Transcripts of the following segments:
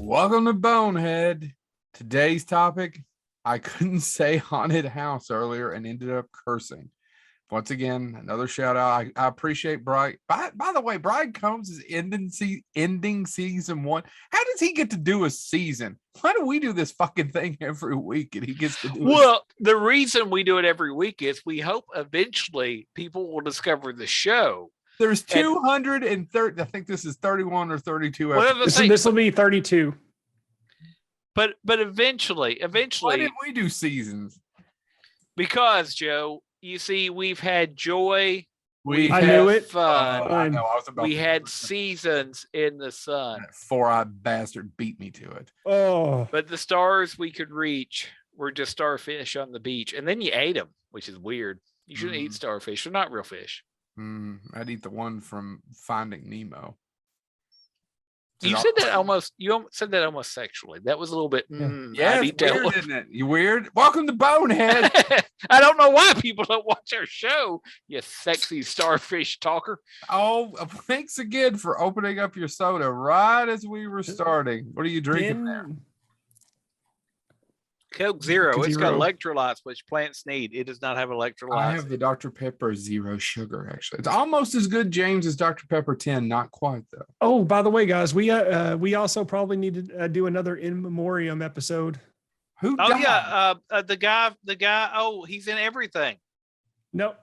Welcome to Bonehead. Today's topic, I couldn't say haunted house earlier and ended up cursing. Once again, another shout out. I appreciate Brian. By the way, Brian Combs is ending season 1. How does he get to do a season? Why do we do this fucking thing every week and he gets to do it? The reason we do it every week is we hope eventually people will discover the show. There's 230. I think this is 31 or 32 episodes. This will be 32. But eventually. Why did we do seasons? Because, Joe, you see, we've had joy. We had fun. I know. We had seasons in the sun. That four-eyed bastard beat me to it. Oh, But the stars we could reach were just starfish on the beach. And then you ate them, which is weird. You shouldn't eat starfish. They're not real fish. I'd eat the one from Finding Nemo. You said that almost sexually. That was a little bit. Yeah, it's weird, isn't it? You weird? Welcome to Bonehead. I don't know why people don't watch our show, you sexy starfish talker. Oh, thanks again for opening up your soda right as we were starting. What are you drinking there? Coke Zero. Coke It's Zero. got electrolytes, which plants need. It does not have electrolytes. I have the Dr. Pepper Zero Sugar, actually. It's almost as good, James, as Dr. Pepper 10. Not quite, though. Oh, by the way, guys, we also probably need to do another in memoriam episode. Who Oh died? yeah, the guy. Oh, he's in everything. Nope.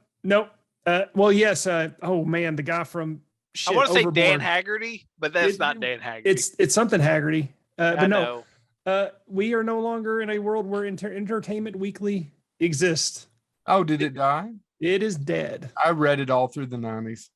Well, yes. Oh man, the guy from I want to say Overboard. Dan Haggerty, but that's not Dan Haggerty. It's something Haggerty. I But no, know. we are no longer in a world where Entertainment Weekly exists. Oh, did it die? It is dead. I read it all through the 90s.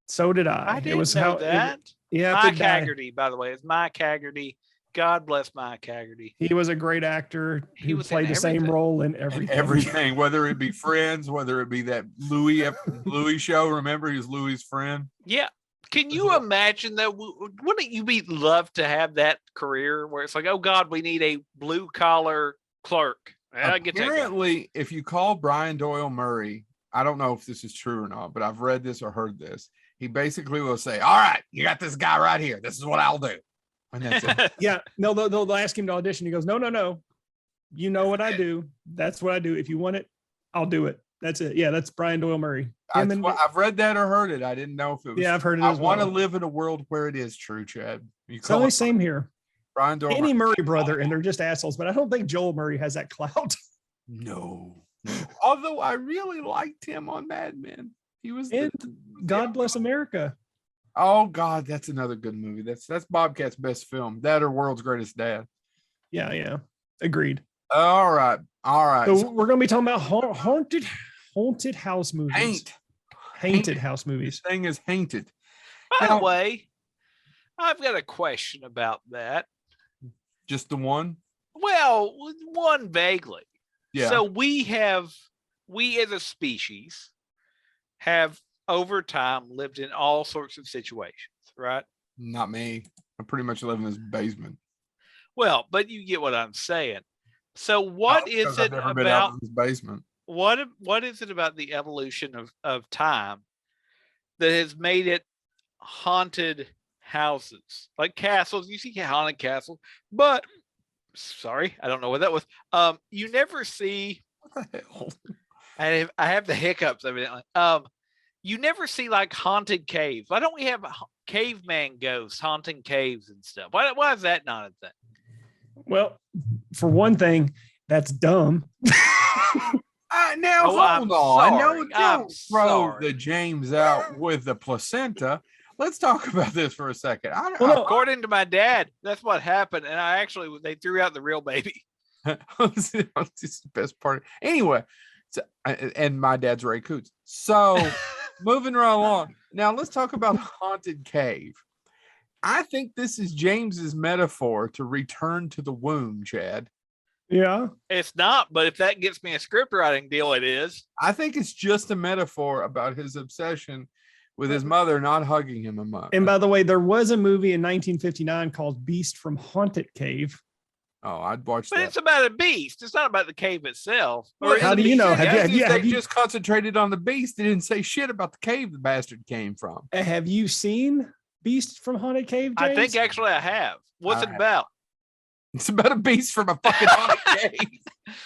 So did I. I didn't know that. Yeah, Mike big guy. Haggerty, by the way, it's Mike Haggerty. God bless Mike Haggerty. He was a great actor. He He was played in the same everything. role in And everything. everything, whether it be Friends, whether it be that Louis show. Remember, he was Louis' friend. Yeah. Can you imagine that? Wouldn't you be love to have that career where it's like, oh God, we need a blue collar clerk? I get that guy. Apparently, if you call Brian Doyle Murray, I don't know if this is true or not, but I've read this or heard this. He basically will say, "All right, you got this guy right here. This is what I'll do." And that's it. Yeah, no, they'll ask him to audition. He goes, no. You know what I do. That's what I do. If you want it, I'll do it. That's it. Yeah, that's Brian Doyle Murray. I've read that or heard it. I didn't know if it was. Yeah, I've heard it I as want to well. live in a world where it is true, Chad. You It's call only it same here. Brian Doyle Annie Murray brother, and they're just assholes. But I don't think Joel Murray has that clout. No. Although I really liked him on Mad Men. He was. And God Bless America. Oh God, that's another good movie. That's Bobcat's best film. That or World's Greatest Dad. Yeah. Agreed. All right. So we're gonna be talking about haunted house movies. Haunted house movies. This thing is haunted. By Now- the way, I've got a question about that. Just the one. Well, one vaguely. Yeah. So we as a species have over time lived in all sorts of situations, right? Not me. I pretty much live in this basement. Well, but you get what I'm saying. So what is Because I've it never been out about of this basement? what is it about the evolution of time that has made it haunted houses like castles? You see haunted castles, but sorry, I don't know what that was. You never see. What the hell? I have the hiccups evidently. You never see like haunted caves. Why don't we have caveman ghosts haunting caves and stuff? Why is that not a thing? Well, for one thing, that's dumb. Now Oh, I'm hold on. sorry. No, I'm don't throw sorry. the James out with the placenta. Let's talk about this for a second. According to my dad, that's what happened, and they threw out the real baby. This is the best part. Anyway, so, and my dad's Ray Coots. So moving right along. Now let's talk about haunted cave. I think this is James's metaphor to return to the womb, Chad. Yeah. It's not, but if that gets me a script writing deal, it is. I think it's just a metaphor about his obsession with his mother not hugging him enough. And by the way, there was a movie in 1959 called Beast from Haunted Cave. Oh, I'd watch But that. it's about a beast. It's not about the cave itself. Well, how do you know? Have you- They just concentrated on the beast. They didn't say shit about the cave the bastard came from. Have you seen Beast from Haunted Cave, James? I think actually I have. What's I it have. about? It's about a beast from a fucking haunted cave.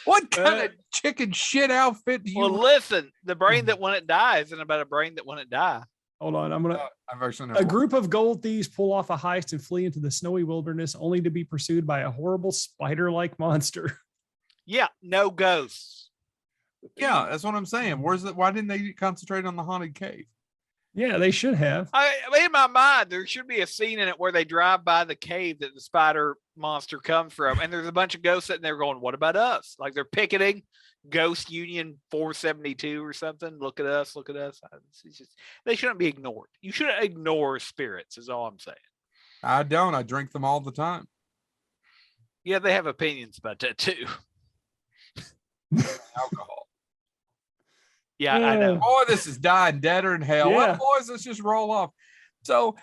What kind of chicken shit outfit do you? Well, listen, the brain that when it dies isn't about a brain that when it die. Hold on, I've actually a group of gold thieves pull off a heist and flee into the snowy wilderness, only to be pursued by a horrible spider-like monster. Yeah, no ghosts. Yeah, that's what I'm saying. Why didn't they concentrate on the haunted cave? Yeah, they should have. In my mind, there should be a scene in it where they drive by the cave that the spider monster comes from, and there's a bunch of ghosts sitting there going, "What about us?" Like they're picketing Ghost Union 472 or something. Look at us, look at us. They shouldn't be ignored. You shouldn't ignore spirits, is all I'm saying. I don't. I drink them all the time. Yeah, they have opinions about that too. Alcohol. Yeah, I know. Boy, this is dying deader in hell. Yeah. Well, boys, let's just roll off. So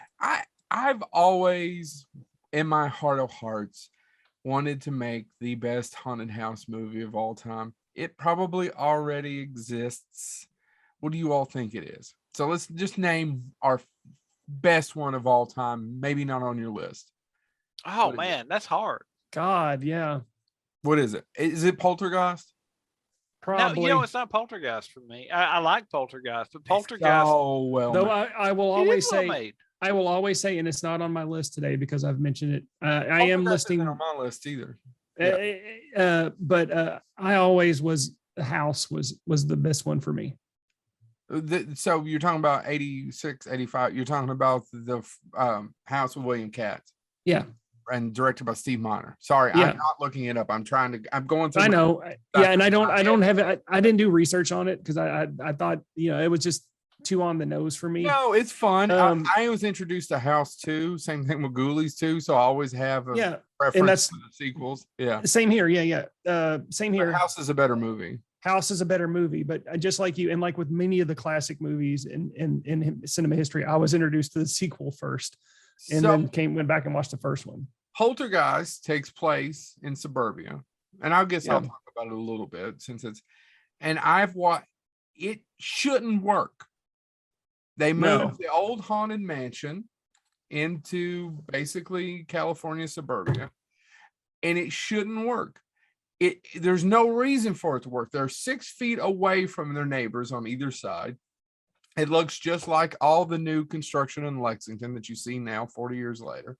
I've always, in my heart of hearts, wanted to make the best haunted house movie of all time. It probably already exists. What do you all think it is? So let's just name our best one of all time. Maybe not on your list. Oh man, that's hard. God, yeah. What is it? Is it Poltergeist? Probably. No, it's not Poltergeist for me. I like Poltergeist, but Poltergeist. Oh well. Though I will always say, made. I will always say, and it's not on my list today because I've mentioned it. I am listing on my list either. But I always was the house was the best one for me. So you're talking about 86, 85. You're talking about the House of William Katz. Yeah. And directed by Steve Miner. Sorry, Yeah. I'm not looking it up. I'm going through. I know. Yeah. And I don't have it. I didn't do research on it because I thought, it was just too on the nose for me. No, it's fun. I was introduced to House 2. Same thing with Ghoulies 2. So I always have a preference for the sequels. Yeah. Same here. Yeah. Same here. But House is a better movie. House is a better movie, but just like you, and like with many of the classic movies in cinema history, I was introduced to the sequel first, and then went back and watched the first one. Poltergeist takes place in suburbia, and I'll talk about it a little bit since I've watched. It shouldn't work. They moved the old haunted mansion into basically California suburbia, and it shouldn't work. There's no reason for it to work. They're 6 feet away from their neighbors on either side. It looks just like all the new construction in Lexington that you see now 40 years later.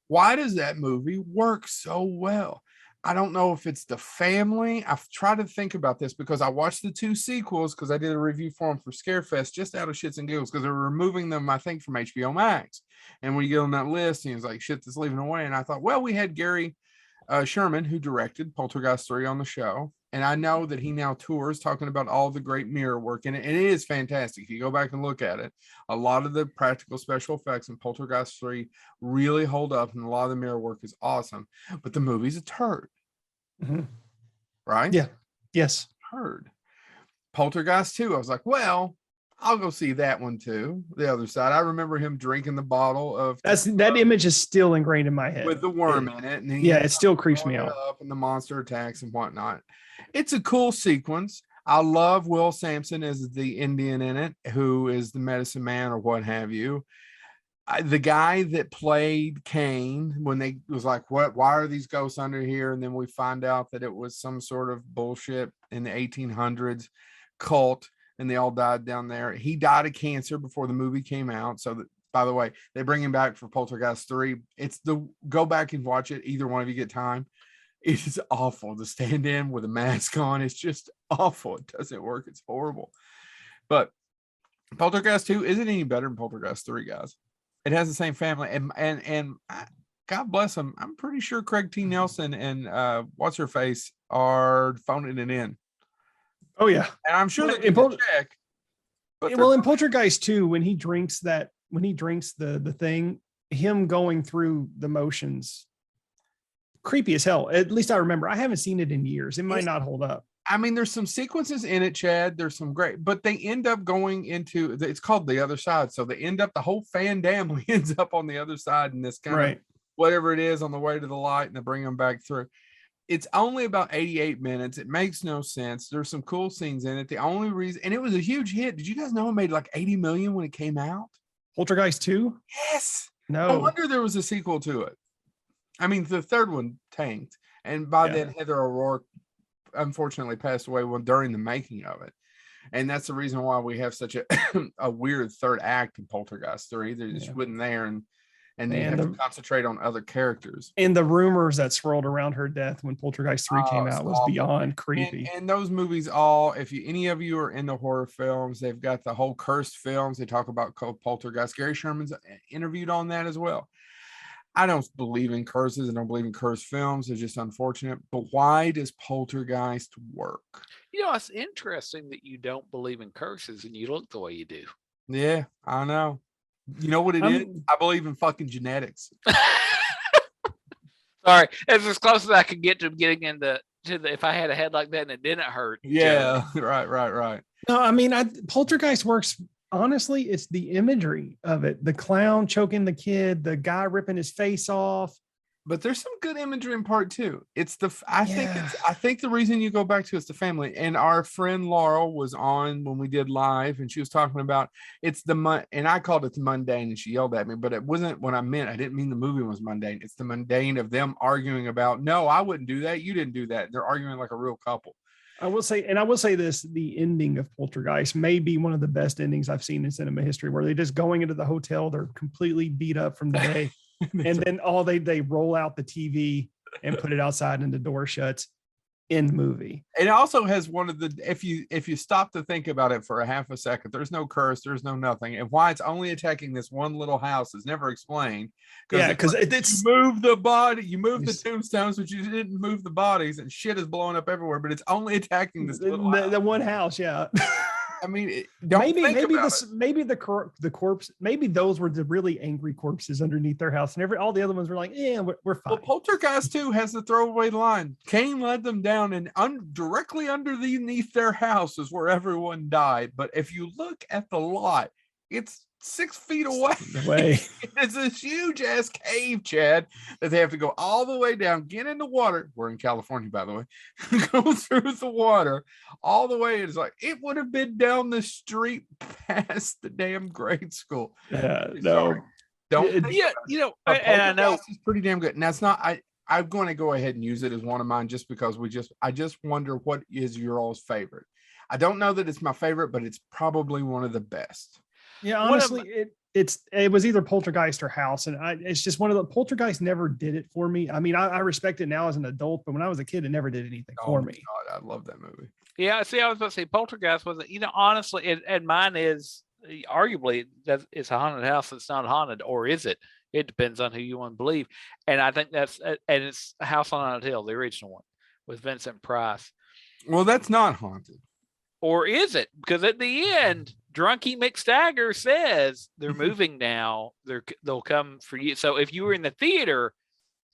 Why does that movie work so well? I don't know if it's the family. I've tried to think about this because I watched the 2 sequels because I did a review for them for Scarefest just out of shits and giggles because they were removing them, I think, from HBO Max. And when you get on that list, he was like, shit, that's leaving away. And I thought, well, we had Gary Sherman, who directed Poltergeist 3 on the show. And I know that he now tours talking about all the great mirror work in it. And it is fantastic. If you go back and look at it, a lot of the practical special effects in Poltergeist 3 really hold up. And a lot of the mirror work is awesome. But the movie's a turd. Mm-hmm. Right? Yeah. Yes. Turd. Poltergeist 2, I was like, well, I'll go see that one too. The other side. I remember him drinking the bottle of that image is still ingrained in my head with the worm in it. And it still creeps me out. And the monster attacks and whatnot. It's a cool sequence. I love Will Sampson as the Indian in it, who is the medicine man or what have you. The guy that played Kane, when they was like, why are these ghosts under here? And then we find out that it was some sort of bullshit in the 1800s cult. And they all died down there. He died of cancer before the movie came out. So that, by the way, they bring him back for Poltergeist 3. Go back and watch it. Either one of you get time. It is awful to stand in with a mask on. It's just awful. It doesn't work. It's horrible. But Poltergeist 2 isn't any better than Poltergeist 3, guys. It has the same family. And God bless them. I'm pretty sure Craig T. Nelson and what's her face are phoning it in. Oh yeah, and I'm sure they can check. Well, in Poltergeist 2, when he drinks the thing, him going through the motions, creepy as hell. At least I remember. I haven't seen it in years. It might not hold up. I mean, there's some sequences in it, Chad. There's some great, but they end up going into. It's called The Other Side. So they end up. The whole fan family ends up on the other side in this kind of whatever it is on the way to the light, and they bring them back through. It's only about 88 minutes. It makes no sense. There's some cool scenes in it. The only reason, and it was a huge hit. Did you guys know it made like 80 million when it came out? Poltergeist 2? Yes. No. No wonder there was a sequel to it. I mean, the third one tanked, and by then Heather O'Rourke unfortunately passed away during the making of it. And that's the reason why we have such a weird third act in Poltergeist 3. They just wasn't there, and you have to concentrate on other characters. And the rumors that swirled around her death when Poltergeist 3 came out was beyond creepy. And those movies if any of you are into horror films, they've got the whole cursed films. They talk about Poltergeist. Gary Sherman's interviewed on that as well. I don't believe in curses. I don't believe in cursed films. It's just unfortunate. But why does Poltergeist work? It's interesting that you don't believe in curses and you look the way you do. Yeah, I know. You know what it is? I believe in fucking genetics. Sorry, it's as close as I could get to getting into if I had a head like that and it didn't hurt. Yeah, right. No, I mean, Poltergeist works. Honestly, it's the imagery of it. The clown choking the kid, the guy ripping his face off. But there's some good imagery in part 2. I think the reason you go back to it's the family. And our friend Laurel was on when we did live, and she was talking about and I called it the mundane, and she yelled at me, but it wasn't what I meant. I didn't mean the movie was mundane. It's the mundane of them arguing about, no, I wouldn't do that. You didn't do that. They're arguing like a real couple. I will say this, the ending of Poltergeist may be one of the best endings I've seen in cinema history, where they're just going into the hotel, they're completely beat up from the day. And then they roll out the TV and put it outside and the door shuts. End movie. It also has one of the, if you stop to think about it for a half a second, there's no curse, there's no nothing. And why it's only attacking this one little house is never explained. Because it's you move the body, you move the tombstones, but you didn't move the bodies, and shit is blowing up everywhere, but it's only attacking this little house. The one house. Yeah. I mean, maybe the corpse, maybe those were the really angry corpses underneath their house, and all the other ones were like, yeah, we're fine. Well, Poltergeist 2 has the throwaway line. Cain led them down, and directly underneath their house is where everyone died. But if you look at the lot, it's 6 feet away. It's a huge ass cave, Chad, that they have to go all the way down, get in the water. We're in California, by the way. Go through the water all the way. It's like it would have been down the street past the damn grade school. Yeah, no. Don't. And I know it's pretty damn good. Now it's not. I'm going to go ahead and use it as one of mine just because I just wonder what is your all's favorite. I don't know that it's my favorite, but it's probably one of the best. Yeah, honestly, it was either Poltergeist or House, and it's just one of the Poltergeist never did it for me. I mean, I respect it now as an adult, but when I was a kid, it never did anything for me. God, I love that movie. Yeah, see, I was about to say Poltergeist wasn't. Honestly, and mine is arguably that it's a haunted house that's not haunted, or is it? It depends on who you want to believe. And I think and it's House on a Hill, the original one with Vincent Price. Well, that's not haunted. Or is it? Because at the end, Drunky McStagger says they're moving now. They'll come for you. So if you were in the theater,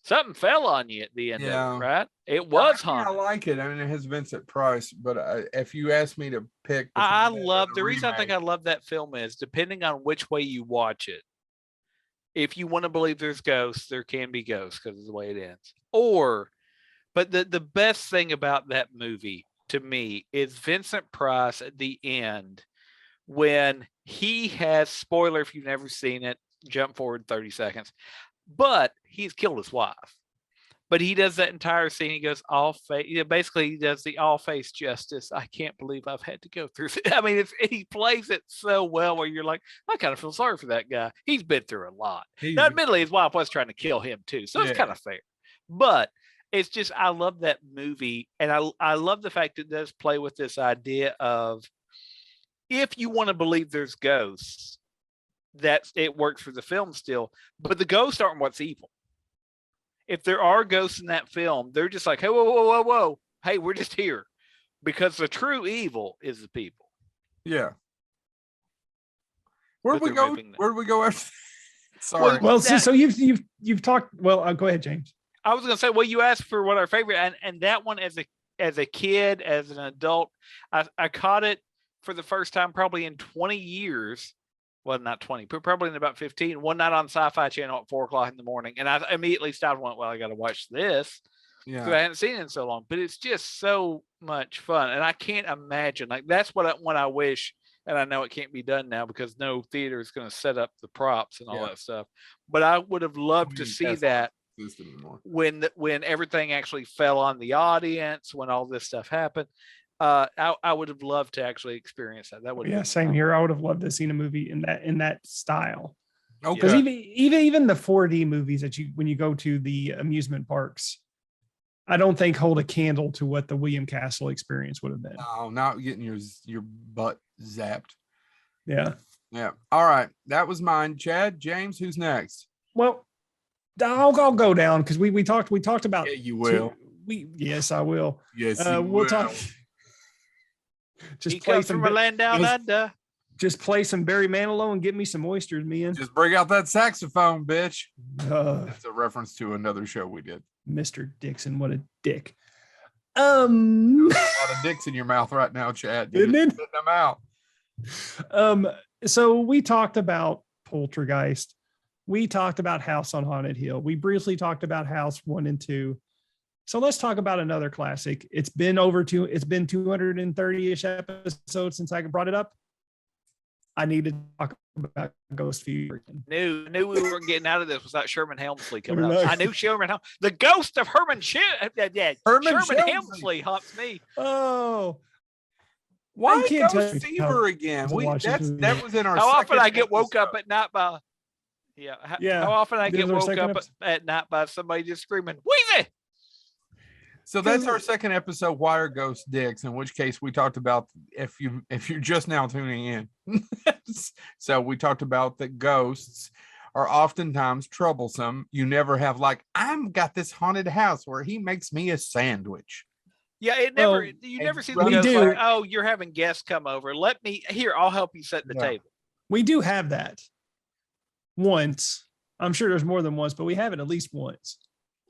something fell on you at the end of it, right? It was haunted. I like it. I mean, it has Vincent Price, but if you ask me to pick, the reason I think I love that film is depending on which way you watch it. If you want to believe there's ghosts, there can be ghosts because of the way it ends. But the best thing about that movie to me is Vincent Price at the end when he has, spoiler if you've never seen it, jump forward 30 seconds, but he's killed his wife. But he does that entire scene. He goes basically he does the all face justice. I can't believe I've had to go through this. I mean, he plays it so well where you're like, I kind of feel sorry for that guy. He's been through a lot. Now, admittedly, his wife was trying to kill him too. So it's kind of fair, but it's just, I love that movie. And I love the fact it does play with this idea of, if you want to believe there's ghosts, it works for the film still, but the ghosts aren't what's evil. If there are ghosts in that film, they're just like, hey, whoa. Hey, we're just here. Because the true evil is the people. Yeah. Where'd we go after? Sorry. Well, so you've talked, well, go ahead, James. I was going to say, well, you asked for what our favorite, and that one as a kid, as an adult, I caught it for the first time probably in 20 years. Well, not 20, but probably in about 15. One night on Sci-Fi Channel at 4:00 in the morning, and I immediately stopped and went, well, I got to watch this. Yeah, because I hadn't seen it in so long. But it's just so much fun, and I can't imagine, like, that's what I wish. And I know it can't be done now because no theater is going to set up the props and all that stuff. But I would have loved to see that exist anymore. when everything actually fell on the audience, when all this stuff happened. I would have loved to actually experience that. That would same here. I would have loved to have seen a movie in that style. Okay. Because even the 4D movies that when you go to the amusement parks, I don't think hold a candle to what the William Castle experience would have been. No, not getting your butt zapped. Yeah. Yeah. All right. That was mine. Chad, James, who's next? Well, I'll go down because we talked about. Yeah, you will. Yes, I will. Yes, we'll talk. Just play from a land down under. Just play some Barry Manilow and get me some oysters, man. Just bring out that saxophone, bitch. That's a reference to another show we did. Mr. Dixon, what a dick. There's a lot of dicks in your mouth right now, Chad. Isn't it? Spit them out. So we talked about Poltergeist. We talked about House on Haunted Hill. We briefly talked about House 1 and 2. So let's talk about another classic. It's been 230-ish episodes since I brought it up. I need to talk about Ghost Fever again. Knew we weren't getting out of this without Sherman Helmsley coming up. I knew Sherman Helmsley. The ghost of Herman Sherman Helmsley haunts me. Oh. Why Ghost Fever again? That was in our How often I get episode. woke up at night by how often I get woke up at night by somebody just screaming, Weezy! So that's our second episode, Why Are Ghosts Dicks? In which case we talked about if you're just now tuning in. So we talked about that ghosts are oftentimes troublesome. You never have I've got this haunted house where he makes me a sandwich. Yeah, you never see the ghost like, oh, you're having guests come over. I'll help you set the table. We do have that once. I'm sure there's more than once, but we have it at least once.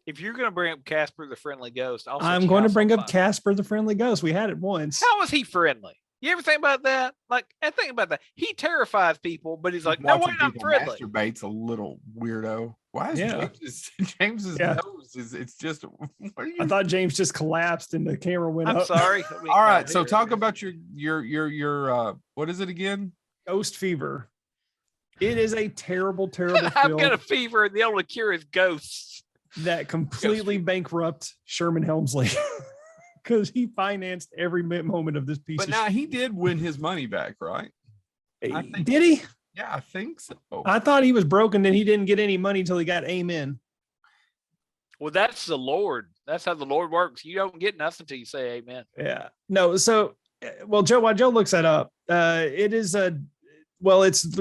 If you're going to bring up Casper the Friendly Ghost, I'm going to bring up Casper the Friendly Ghost. We had it once. How was he friendly? You ever think about that? I think about that. He terrifies people, but he's like, no, wait, I'm friendly. Masturbate's a little weirdo. Why is James's nose? It's just. I thought James just collapsed and the camera went up. I'm sorry. All right, so talk about your what is it again? Ghost Fever. It is a terrible film. I've got a fever, and the only cure is ghosts. That completely bankrupt Sherman Helmsley because he financed every moment of this piece. But now he did win his money back, right? Did he? Yeah, I think so. I thought he was broken and he didn't get any money until he got Amen. Well, that's the Lord. That's how the Lord works. You don't get nothing until you say Amen. Yeah. No. So, Joe, while Joe looks that up, it's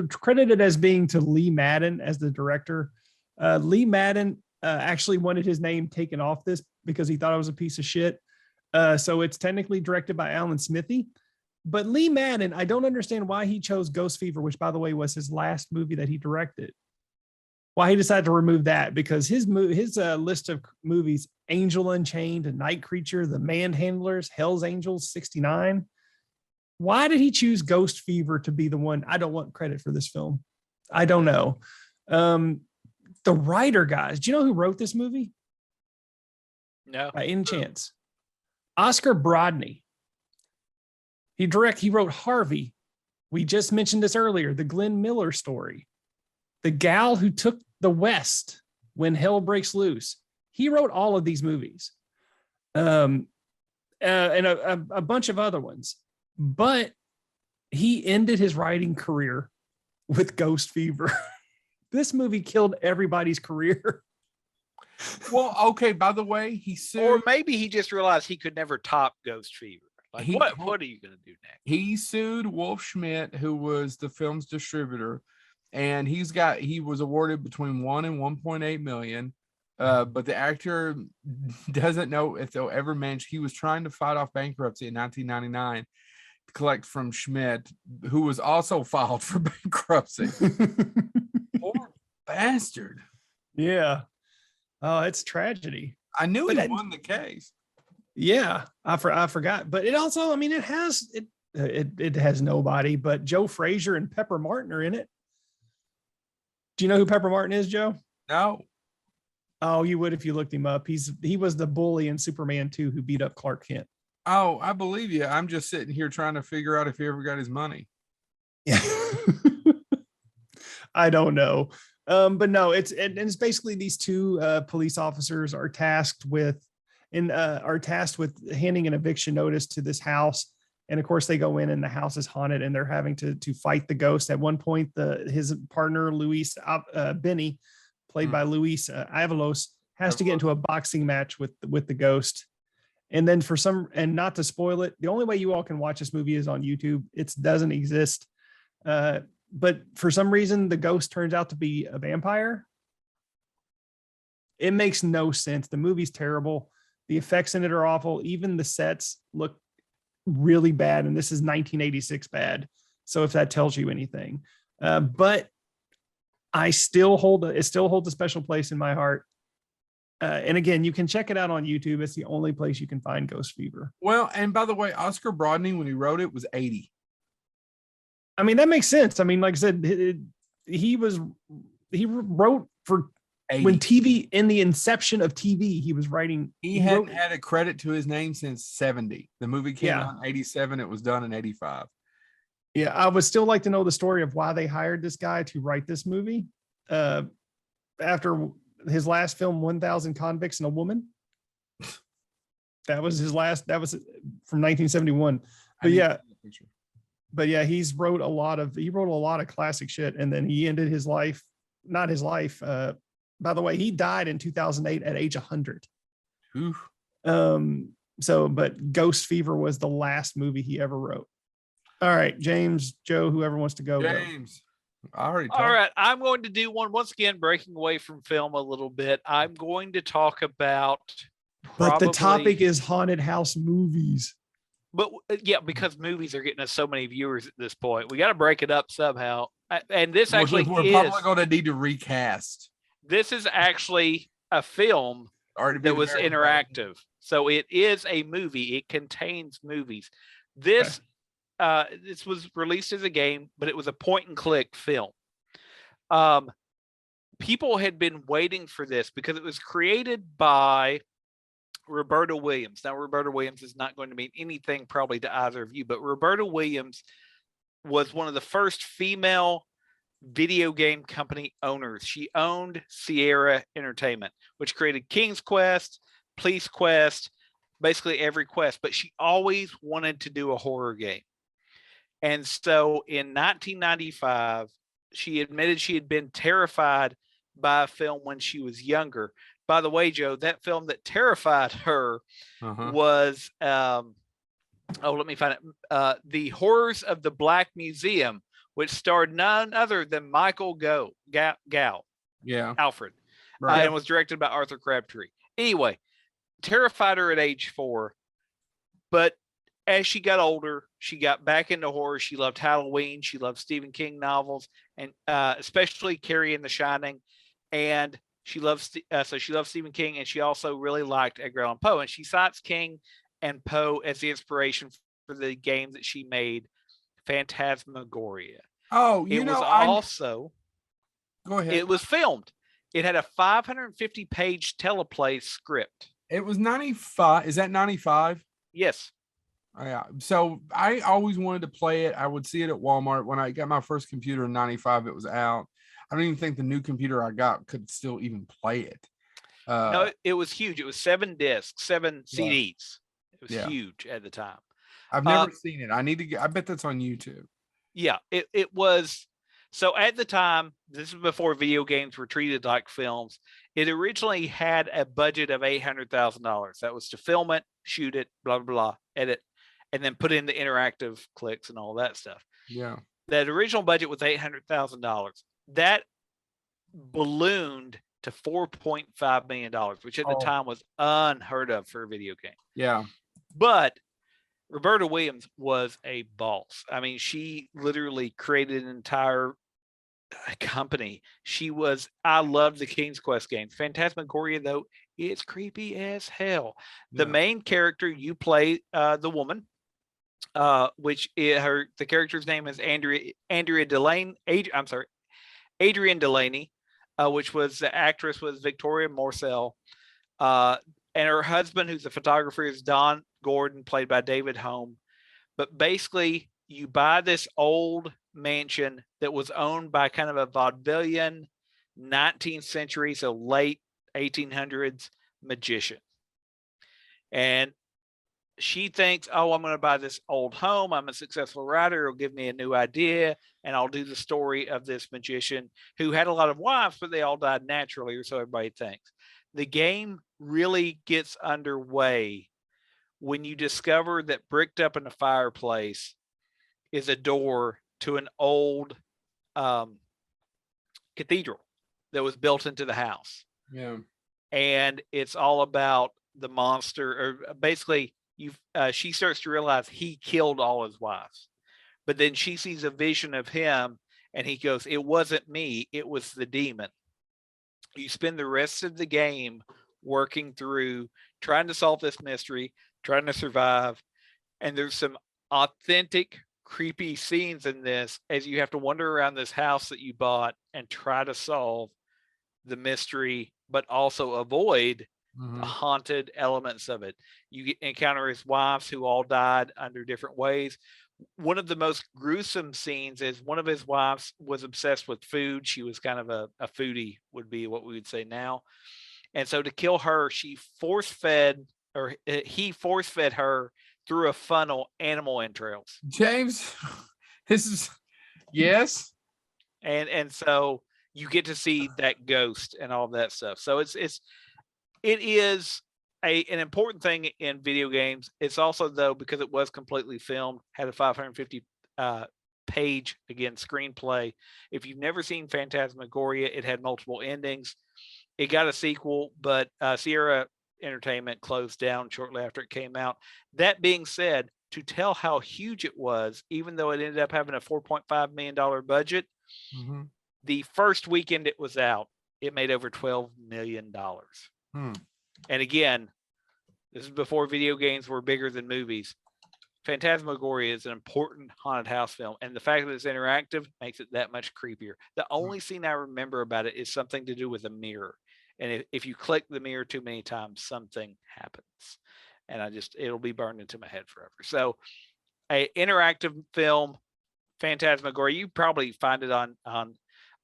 credited as being to Lee Madden as the director. Lee Madden actually wanted his name taken off this because he thought it was a piece of shit. So it's technically directed by Alan Smithy. But Lee Madden, I don't understand why he chose Ghost Fever, which, by the way, was his last movie that he directed. Why he decided to remove that, because his list of movies, Angel Unchained, Night Creature, The Manhandlers, Hell's Angels, 69. Why did he choose Ghost Fever to be the one? I don't want credit for this film. I don't know. The writer, guys, do you know who wrote this movie? No. By any chance? Oscar Brodney. He wrote Harvey. We just mentioned this earlier, the Glenn Miller story. The Gal Who Took the West, When Hell Breaks Loose. He wrote all of these movies. And a bunch of other ones. But he ended his writing career with Ghost Fever. This movie killed everybody's career. Well, okay, by the way, he sued. Or maybe he just realized he could never top Ghost Fever. What are you going to do next? He sued Wolf Schmidt, who was the film's distributor, and he was awarded between 1 and 1.8 million. But the actor doesn't know if they'll ever manage. He was trying to fight off bankruptcy in 1999 to collect from Schmidt, who was also filed for bankruptcy. Poor bastard. Yeah. Oh, it's tragedy. I knew he won the case. Yeah, I forgot. But it also, it has nobody but Joe Frazier and Pepper Martin are in it. Do you know who Pepper Martin is, Joe? No. Oh, you would if you looked him up. He was the bully in Superman 2 who beat up Clark Kent. Oh, I believe you. I'm just sitting here trying to figure out if he ever got his money. Yeah. I don't know. But no, it's basically these two police officers are tasked with handing an eviction notice to this house. And of course, they go in and the house is haunted, and they're having to fight the ghost. At one point, his partner Luis Benny, played by Luis Avalos, has to get into a boxing match with the ghost. And then and not to spoil it, the only way you all can watch this movie is on YouTube. It doesn't exist. But for some reason, the ghost turns out to be a vampire. It makes no sense. The movie's terrible. The effects in it are awful. Even the sets look really bad, and this is 1986 bad. So if that tells you anything, but it still holds a special place in my heart. And again, you can check it out on YouTube. It's the only place you can find Ghost Fever. Well, and by the way, Oscar Brodney, when he wrote it, was 80. I mean, that makes sense. I mean, like I said, he wrote for 80. When TV, in the inception of TV, he was writing. He hadn't had a credit to his name since 70. The movie came out in 87. It was done in 85. Yeah, I would still like to know the story of why they hired this guy to write this movie. After his last film, 1,000 Convicts and a Woman. That was his last. That was from 1971. But yeah, he wrote a lot of classic shit, and then he ended his life. Not his life. By the way, he died in 2008 at age 100. Oof. But Ghost Fever was the last movie he ever wrote. All right, James, Joe, whoever wants to go. James. I already talked. All right, I'm going to do one once again, breaking away from film a little bit. I'm going to talk about. But the topic is haunted house movies. But yeah, because movies are getting us so many viewers at this point, we got to break it up somehow. And this actually we're probably going to need to recast. This is actually a film that was interactive. So it is a movie. It contains movies. This was released as a game, but it was a point and click film. People had been waiting for this because it was created by Roberta Williams. Now, Roberta Williams is not going to mean anything probably to either of you, but Roberta Williams was one of the first female video game company owners. She owned Sierra Entertainment, which created King's Quest, Police Quest, basically every quest, but she always wanted to do a horror game. And so in 1995, she admitted she had been terrified by a film when she was younger. By the way, Joe, that film that terrified her was, let me find it. The Horrors of the Black Museum, which starred none other than Michael Gow, Alfred, and was directed by Arthur Crabtree. Anyway, terrified her at age 4, but as she got older, she got back into horror. She loved Halloween. She loved Stephen King novels, and especially Carrie and The Shining. And she loves Stephen King, and she also really liked Edgar Allan Poe. And she cites King and Poe as the inspiration for the game that she made, Phantasmagoria. Oh, go ahead. It was filmed. It had a 550-page teleplay script. It was 95. Is that 95? Yes. Yeah. So I always wanted to play it. I would see it at Walmart. When I got my first computer in 95, it was out. I don't even think the new computer I got could still even play it. No, it was huge. It was 7 discs, 7 CDs. It was huge at the time. I've never seen it. I bet that's on YouTube. Yeah, it was. So at the time, this is before video games were treated like films. It originally had a budget of $800,000. That was to film it, shoot it, blah, blah, blah, edit, and then put in the interactive clicks and all that stuff. Yeah. That original budget was $800,000. That ballooned to $4.5 million, which at the time was unheard of for a video game. Yeah. But Roberta Williams was a boss. I mean, she literally created an entire company. I loved the King's Quest games. Phantasmagoria, though, it's creepy as hell. The main character, you play the woman, the character's name is Adrian Delaney, which was the actress was Victoria Morcell. And her husband, who's a photographer, is Don Gordon, played by David Home. But basically, you buy this old mansion that was owned by kind of a vaudevillian 19th century, so late 1800s magician. And she thinks, oh, I'm going to buy this old home. I'm a successful writer. It'll give me a new idea. And I'll do the story of this magician who had a lot of wives, but they all died naturally, or so everybody thinks. The game really gets underway when you discover that bricked up in the fireplace is a door to an old cathedral that was built into the house. Yeah. And it's all about the monster, or basically she starts to realize he killed all his wives, but then she sees a vision of him and he goes, it wasn't me, it was the demon. You spend the rest of the game working through trying to solve this mystery, trying to survive. And there's some authentic, creepy scenes in this as you have to wander around this house that you bought and try to solve the mystery, but also avoid the haunted elements of it. You encounter his wives who all died under different ways. One of the most gruesome scenes is one of his wives was obsessed with food. She was kind of a foodie, would be what we would say now. And so to kill her, he force fed her through a funnel animal entrails. James, this is, yes. And so you get to see that ghost and all that stuff. So it is an important thing in video games. It's also, though, because it was completely filmed, had a 550 page, again, screenplay. If you've never seen Phantasmagoria, it had multiple endings. It got a sequel, but Sierra Entertainment closed down shortly after it came out. That being said, to tell how huge it was, even though it ended up having a $4.5 million budget, the first weekend it was out, it made over $12 million. And again, this is before video games were bigger than movies. Phantasmagoria is an important haunted house film, and the fact that it's interactive makes it that much creepier. The only scene I remember about it is something to do with a mirror. And if you click the mirror too many times, something happens. And it'll be burned into my head forever. So a interactive film, Phantasmagoria, you probably find it on,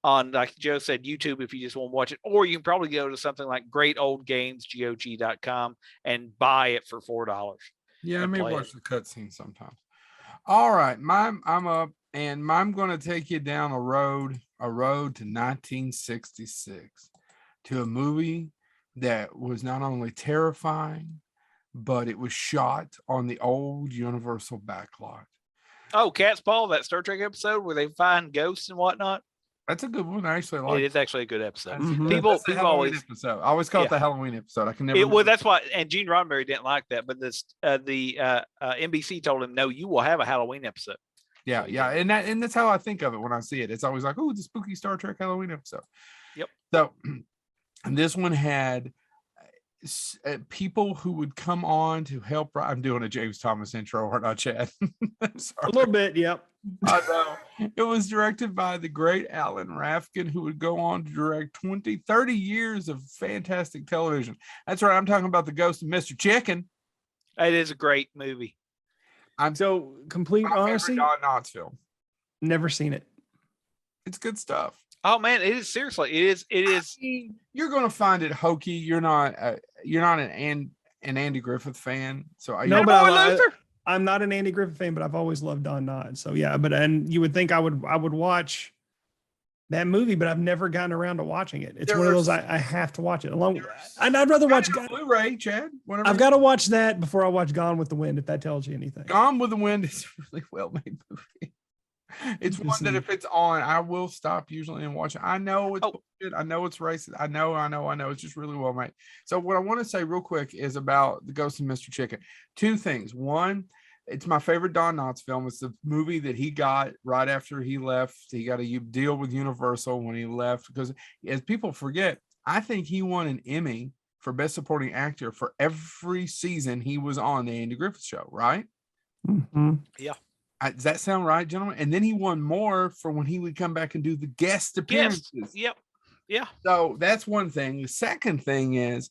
like Joe said, YouTube, if you just want to watch it, or you can probably go to something like greatoldgamesgog.com and buy it for $4. Yeah, I may watch the cutscene sometimes. All right, I'm up, and I'm going to take you down a road to 1966, to a movie that was not only terrifying, but it was shot on the old Universal backlot. Oh, Cat's Paw, that Star Trek episode where they find ghosts and whatnot. That's a good one. I actually like it. It is actually a good episode. People always episode. I always call it the Halloween episode. I can never. Well, that's why. And Gene Roddenberry didn't like that, but NBC told him, "No, you will have a Halloween episode." Yeah, and that's how I think of it when I see it. It's always like, "Oh, the spooky Star Trek Halloween episode." Yep. So, and this one had people who would come on to help. I'm doing a James Thomas intro, aren't I, Chad? A little bit, yep. I know. It was directed by the great Alan Rafkin, who would go on to direct 30 years of fantastic television. That's right. I'm talking about The Ghost of Mr. Chicken. It is a great movie. So complete honesty, Don Knotts film. Never seen it. It's good stuff. Oh man, it is, seriously. It is. I mean, you're going to find it hokey. You're not an Andy Griffith fan. So I'm not an Andy Griffith fan, but I've always loved Don Knotts. So yeah, and you would think I would watch that movie, but I've never gotten around to watching it. It's one of those I have to watch it along. And I'd rather watch Blu-ray, Chad. I've got to watch that before I watch Gone with the Wind, if that tells you anything. Gone with the Wind is a really well-made movie. It's one that if it's on, I will stop usually and watch it. I know it's bullshit. I know it's racist. I know. It's just really well made. So what I want to say real quick is about The Ghost of Mr. Chicken. Two things. One, it's my favorite Don Knotts film. It's the movie that he got right after he left. He got a deal with Universal when he left, because as people forget, I think he won an Emmy for Best Supporting Actor for every season he was on the Andy Griffith Show, right? Mm-hmm. Yeah. Does that sound right, gentlemen? And then he won more for when he would come back and do the guest appearances. Yep. Yeah. So that's one thing. The second thing is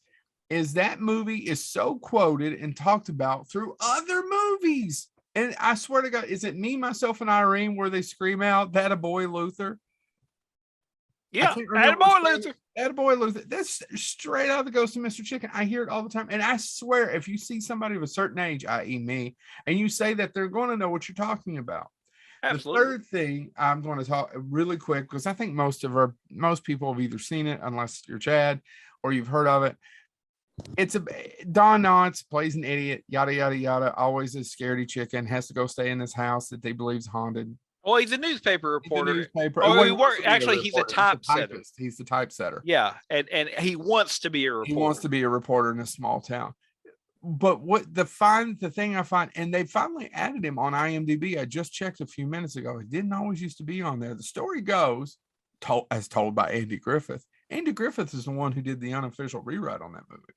that movie is so quoted and talked about through other movies. And I swear to God, is it Me, Myself, and Irene where they scream out, "That a boy, Luther"? Yeah, can't remember attaboy, which Luther. Attaboy Luther. That's straight out of the Ghost of Mr. Chicken. I hear it all the time. And I swear, if you see somebody of a certain age, i.e. me, and you say that, they're going to know what you're talking about. Absolutely. The third thing I'm going to talk really quick, because I think most people have either seen it, unless you're Chad, or you've heard of it. It's Don Knotts plays an idiot, yada yada yada, always a scaredy chicken, has to go stay in this house that they believe is haunted. Well, he's a newspaper reporter. He's a typesetter. He's the typesetter. Yeah, and he wants to be a reporter. He wants to be a reporter in a small town. But the thing I find, and they finally added him on IMDb. I just checked a few minutes ago. He didn't always used to be on there. The story goes, as told by Andy Griffith. Andy Griffith is the one who did the unofficial rewrite on that movie.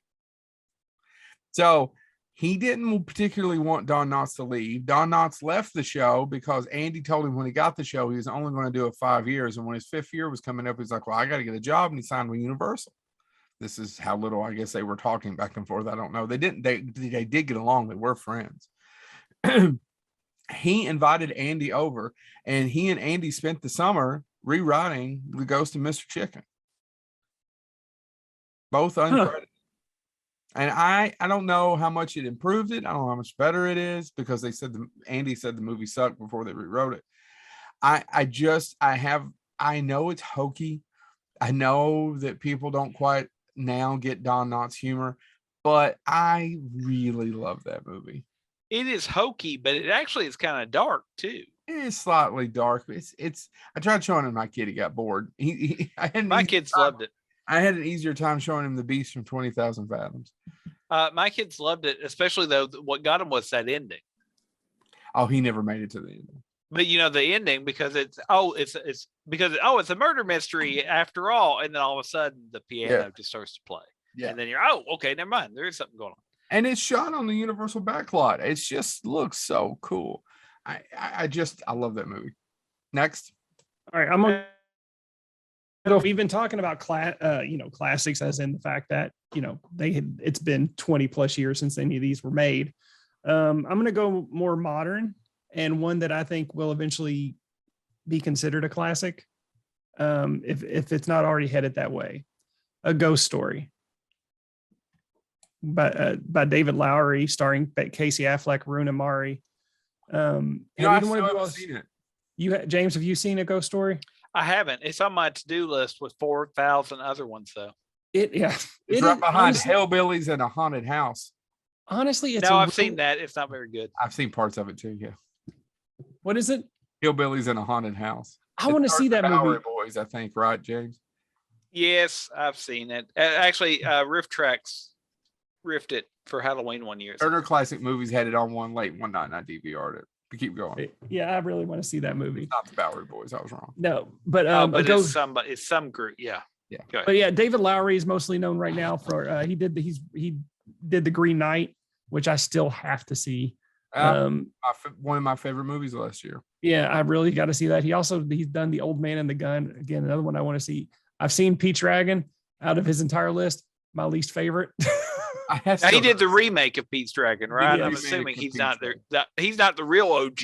So he didn't particularly want Don Knotts to leave. Don Knotts left the show because Andy told him when he got the show, he was only going to do it 5 years. And when his 5th year was coming up, he's like, well, I got to get a job. And he signed with Universal. This is how little, I guess, they were talking back and forth. I don't know. They did get along. They were friends. He invited Andy over, and he and Andy spent the summer rewriting The Ghost of Mr. Chicken. Both uncredited. And I don't know how much it improved it. I don't know how much better it is, because they said Andy said the movie sucked before they rewrote it. I know it's hokey. I know that people don't quite now get Don Knotts' humor, but I really love that movie. It is hokey, but it actually is kind of dark too. It's slightly dark. I tried showing him my kid. He got bored. My kids loved it. I had an easier time showing him The Beast from 20,000 Fathoms. My kids loved it, especially though what got him was that ending. Oh, he never made it to the ending. But the ending, because it's a murder mystery after all, and then all of a sudden the piano just starts to play. Yeah. And then you're okay, never mind. There is something going on. And it's shot on the Universal backlot. It just looks so cool. I love that movie. Next. All right, we've been talking about classics, as in the fact that it's been 20 plus years since any of these were made. I'm going to go more modern, and one that I think will eventually be considered a classic, if it's not already headed that way. A Ghost Story by David Lowery, starring Casey Affleck, Rooney Mara. I've seen it. James, have you seen A Ghost Story? I haven't. It's on my to-do list with 4,000 other ones, though. It's right behind Hellbillies and a Haunted House. Honestly, I've seen that. It's not very good. I've seen parts of it too. Yeah. What is it? Hillbillies in a Haunted House. I want to see that movie. Boys, I think, right, James? Yes, I've seen it. Actually, Riff Tracks riffed it for Halloween one year. Turner Classic Movies had it on one late one night, and I DVR'd it. But keep going. Yeah, I really want to see that movie. It's not the Bowery Boys. I was wrong. No, but it's some group. Yeah. Yeah. But yeah, David Lowery is mostly known right now for he did The Green Knight, which I still have to see. One of my favorite movies last year. Yeah, I really got to see that. He's done The Old Man and the Gun. Again, another one I want to see. I've seen Pete's Dragon out of his entire list. My least favorite. He did the remake of Pete's Dragon, right? I'm assuming he's not the real OG.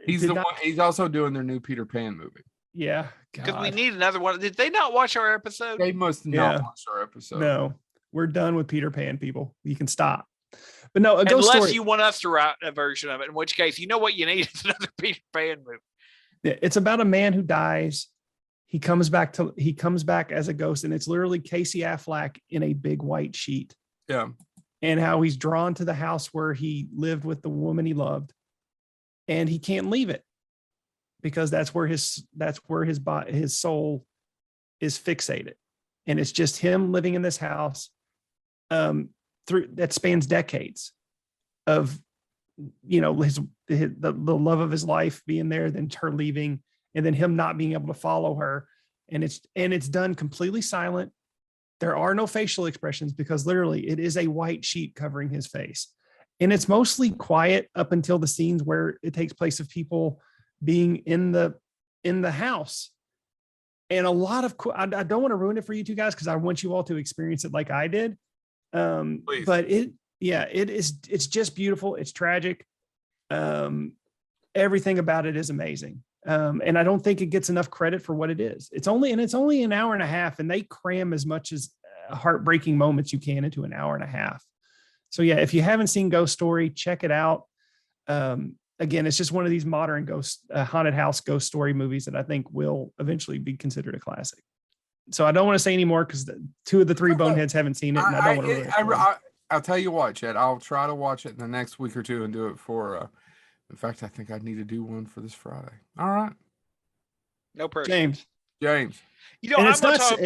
He's also doing their new Peter Pan movie. Yeah, because we need another one. Did they not watch our episode? They must not watch our episode. No, we're done with Peter Pan, people. You can stop. But no, unless you want us to write a version of it, in which case, you know what you need is another Peter Pan movie. Yeah, it's about a man who dies. He comes back as a ghost, and it's literally Casey Affleck in a big white sheet. Yeah. And how he's drawn to the house where he lived with the woman he loved, and he can't leave it because that's where his soul is fixated, and it's just him living in this house through that spans decades of the love of his life being there, then her leaving, and then him not being able to follow her, and it's done completely silent. There are no facial expressions because literally it is a white sheet covering his face. And it's mostly quiet up until the scenes where it takes place of people being in the house. And a lot of, I don't want to ruin it for you two guys, because I want you all to experience it like I did. But it's just beautiful. It's tragic. Everything about it is amazing. And I don't think it gets enough credit for what it is. It's only an hour and a half, and they cram as much as heartbreaking moments you can into an hour and a half. So yeah, if you haven't seen Ghost Story, check it out. Again, it's just one of these modern haunted house ghost story movies that I think will eventually be considered a classic. So I don't want to say any more because 2 of the 3 boneheads haven't seen it, and I don't want to. I'll tell you what, Chad. I'll try to watch it in the next week or 2 and do it for. In fact, I think I need to do one for this Friday. All right. No pressure. James. You know, and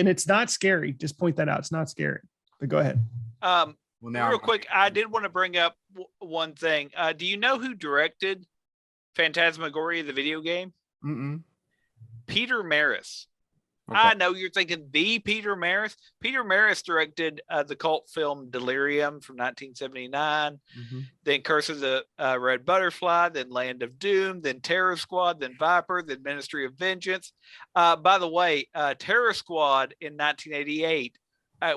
it's not scary. Just point that out. It's not scary. But go ahead. Well, now, real quick, I did want to bring up one thing. Do you know who directed Phantasmagoria, the video game? Peter Maris. Okay. I know you're thinking the Peter Maris. Peter Maris directed the cult film Delirium from 1979, then Curse of the Red Butterfly, then Land of Doom, then Terror Squad, then Viper, then Ministry of Vengeance. By the way, Terror Squad in 1988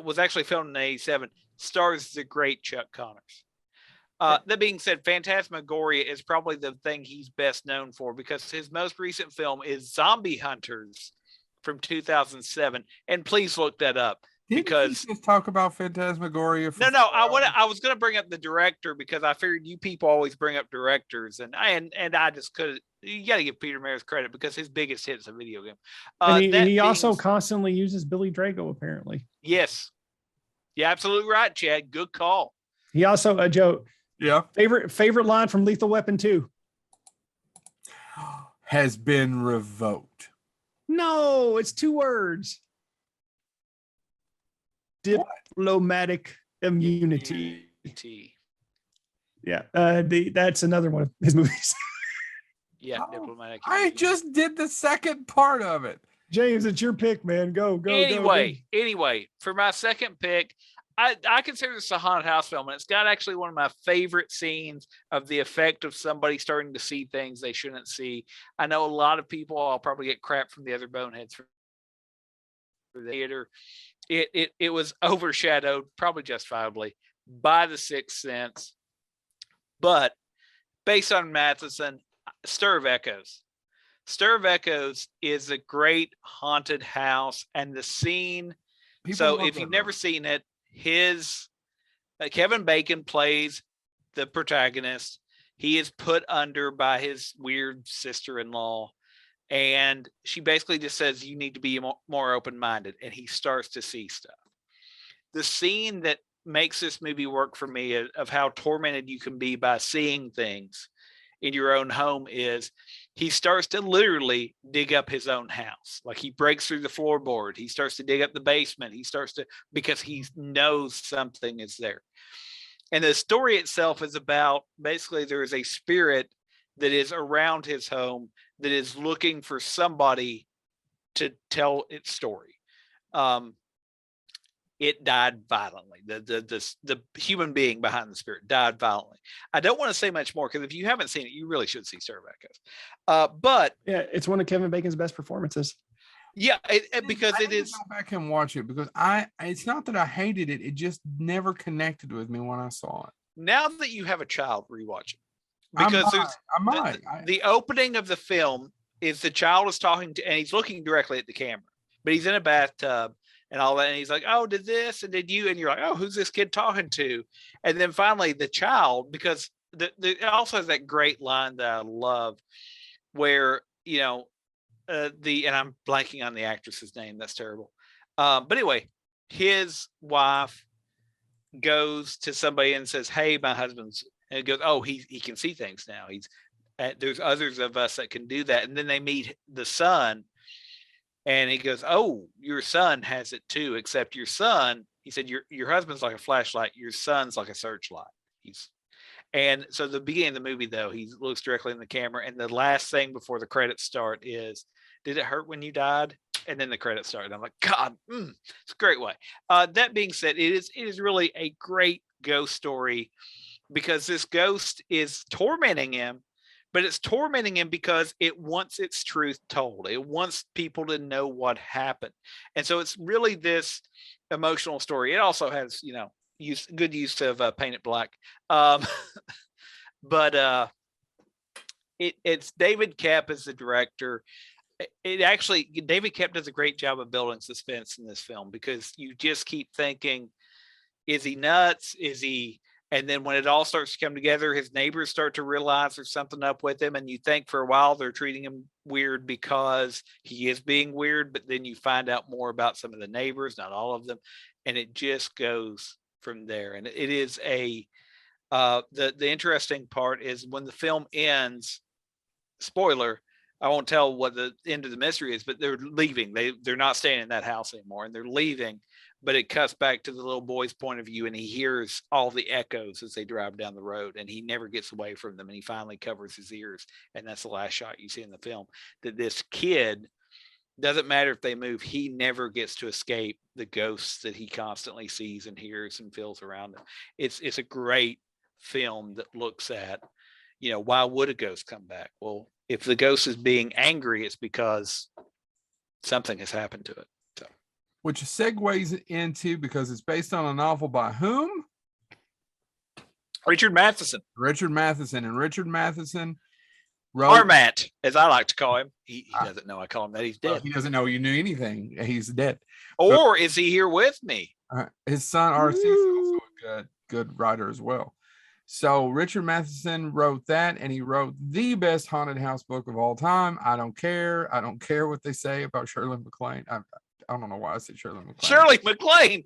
was actually filmed in 87, stars the great Chuck Connors. That being said, Phantasmagoria is probably the thing he's best known for because his most recent film is Zombie Hunters from 2007, and please look that up. Because just talk about Phantasmagoria. No, I was going to bring up the director because I figured you people always bring up directors, and I just could. You got to give Peter Maris credit because his biggest hit is a video game. And he also constantly uses Billy Drago, apparently. Yes, you're absolutely right, Chad. Good call. He also Joe. Yeah. Favorite line from Lethal Weapon 2 has been revoked. No, it's 2 words. Diplomatic immunity. Yeah, that's another one of his movies. Yeah, diplomatic. I just did the second part of it. James, it's your pick, man. Go. Anyway, for my second pick, I consider this a haunted house film, and it's got actually one of my favorite scenes of the effect of somebody starting to see things they shouldn't see. I know a lot of people, I'll probably get crap from the other boneheads for the theater. It was overshadowed, probably justifiably, by The Sixth Sense, but based on Matheson, Stir of Echoes. Stir of Echoes is a great haunted house, and the scene. So if you've never seen it, Kevin Bacon plays the protagonist. He is put under by his weird sister-in-law, and she basically just says, you need to be more open-minded, and he starts to see stuff. The scene that makes this movie work for me of how tormented you can be by seeing things in your own home is he starts to literally dig up his own house. Like he breaks through the floorboard. He starts to dig up the basement. Because he knows something is there. And the story itself is about basically there is a spirit that is around his home that is looking for somebody to tell its story. It died violently. The human being behind the spirit died violently. I don't want to say much more because if you haven't seen it, you really should see Stir of Echoes. But yeah, it's one of Kevin Bacon's best performances. Yeah, because it is. Go back and watch it because it's not that I hated it; it just never connected with me when I saw it. Now that you have a child, rewatch it because the opening of the film is the child is talking to, and he's looking directly at the camera, but he's in a bathtub. And all that, and he's like, "Oh, did this and did you?" And you're like, "Oh, who's this kid talking to?" And then finally, the child, because it also has that great line that I love, where and I'm blanking on the actress's name. That's terrible. But anyway, his wife goes to somebody and says, "Hey, my husband's," and it goes, "Oh, he can see things now. There's others of us that can do that." And then they meet the son. And he goes, "Oh, your son has it too, except your son," he said, your husband's like a flashlight. Your son's like a searchlight. And so the beginning of the movie, though, he looks directly in the camera. And the last thing before the credits start is, "Did it hurt when you died?" And then the credits start. And I'm like, God, it's a great way. That being said, it is really a great ghost story because this ghost is tormenting him. But it's tormenting him because it wants its truth told. It wants people to know what happened. And so it's really this emotional story. It also has, good use of Paint It Black. But it's David Koepp as the director. It actually, David Koepp does a great job of building suspense in this film, because you just keep thinking, is he nuts? Is he? And then when it all starts to come together, his neighbors start to realize there's something up with him. And you think for a while they're treating him weird because he is being weird. But then you find out more about some of the neighbors, not all of them. And it just goes from there. And it is the interesting part is when the film ends, spoiler, I won't tell what the end of the mystery is, but they're leaving. They're not staying in that house anymore, and they're leaving. But it cuts back to the little boy's point of view, and he hears all the echoes as they drive down the road, and he never gets away from them, and he finally covers his ears. And that's the last shot you see in the film, that this kid, doesn't matter if they move, he never gets to escape the ghosts that he constantly sees and hears and feels around him. It's a great film that looks at, why would a ghost come back? Well, if the ghost is being angry, it's because something has happened to it. So, which segues into, because it's based on a novel by whom? Richard Matheson. And Richard Matheson wrote Armat, as I like to call him. He doesn't know I call him that. He's dead. He doesn't know you knew anything. He's dead. Or is he here with me? His son RC is also a good writer as well. So Richard Matheson wrote that, and he wrote the best haunted house book of all time. I don't care what they say about Shirley MacLaine. I don't know why I said Shirley MacLaine. Shirley MacLaine.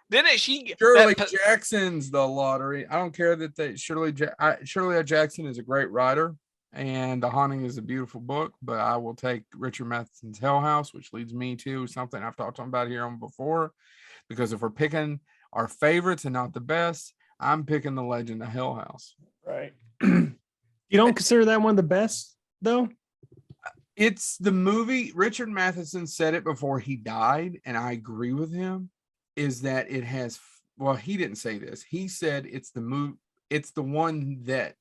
Didn't she? Shirley Jackson's The Lottery. I don't care that Shirley Jackson is a great writer, and The Haunting is a beautiful book, but I will take Richard Matheson's Hell House, which leads me to something I've talked about here on before, because if we're picking our favorites and not the best, I'm picking The Legend of Hellhouse. Right. You don't consider that one the best, though? It's the movie. Richard Matheson said it before he died, and I agree with him, is that it has, well, he didn't say this. He said it's the one that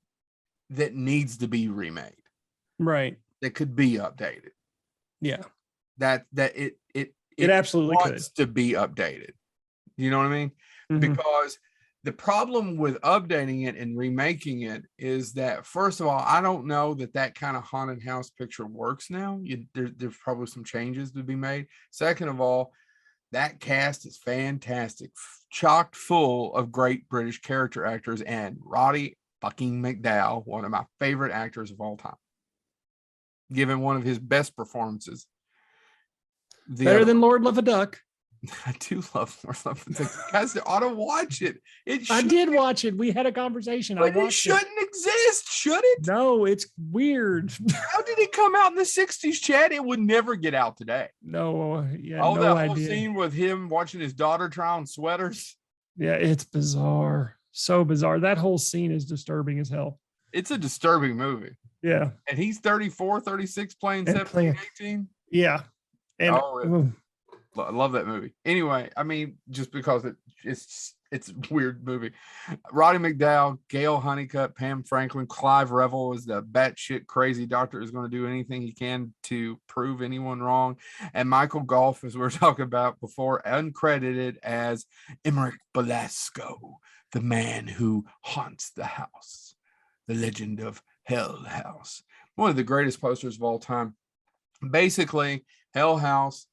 needs to be remade. Right. That could be updated. Yeah. That it absolutely wants could to be updated. You know what I mean? Mm-hmm. Because the problem with updating it and remaking it is that, first of all, I don't know that kind of haunted house picture works now. There's probably some changes to be made. Second of all, that cast is fantastic, chocked full of great British character actors, and Roddy fucking McDowall, one of my favorite actors of all time, given one of his best performances. Better than Lord Love a Duck. I do love Lord Love a Duck. Guys, I ought to watch it. I did watch it. We had a conversation. But it shouldn't exist, should it? No, it's weird. How did it come out in the 60s, Chad? It would never get out today. No, yeah, no that idea. Whole scene with him watching his daughter try on sweaters. Yeah, it's bizarre. So bizarre. That whole scene is disturbing as hell. It's a disturbing movie. Yeah. And he's 34, 36, playing 17, 18. Yeah. And I love that movie. Anyway, I mean, just because it's a weird movie. Roddy McDowall, Gail Honeycutt, Pam Franklin, Clive Revel is the batshit crazy doctor who's going to do anything he can to prove anyone wrong. And Michael Gough, as we were talking about before, uncredited as Emmerich Belasco, the man who haunts the house. The Legend of Hellhouse. One of the greatest posters of all time. Basically, Hellhouse,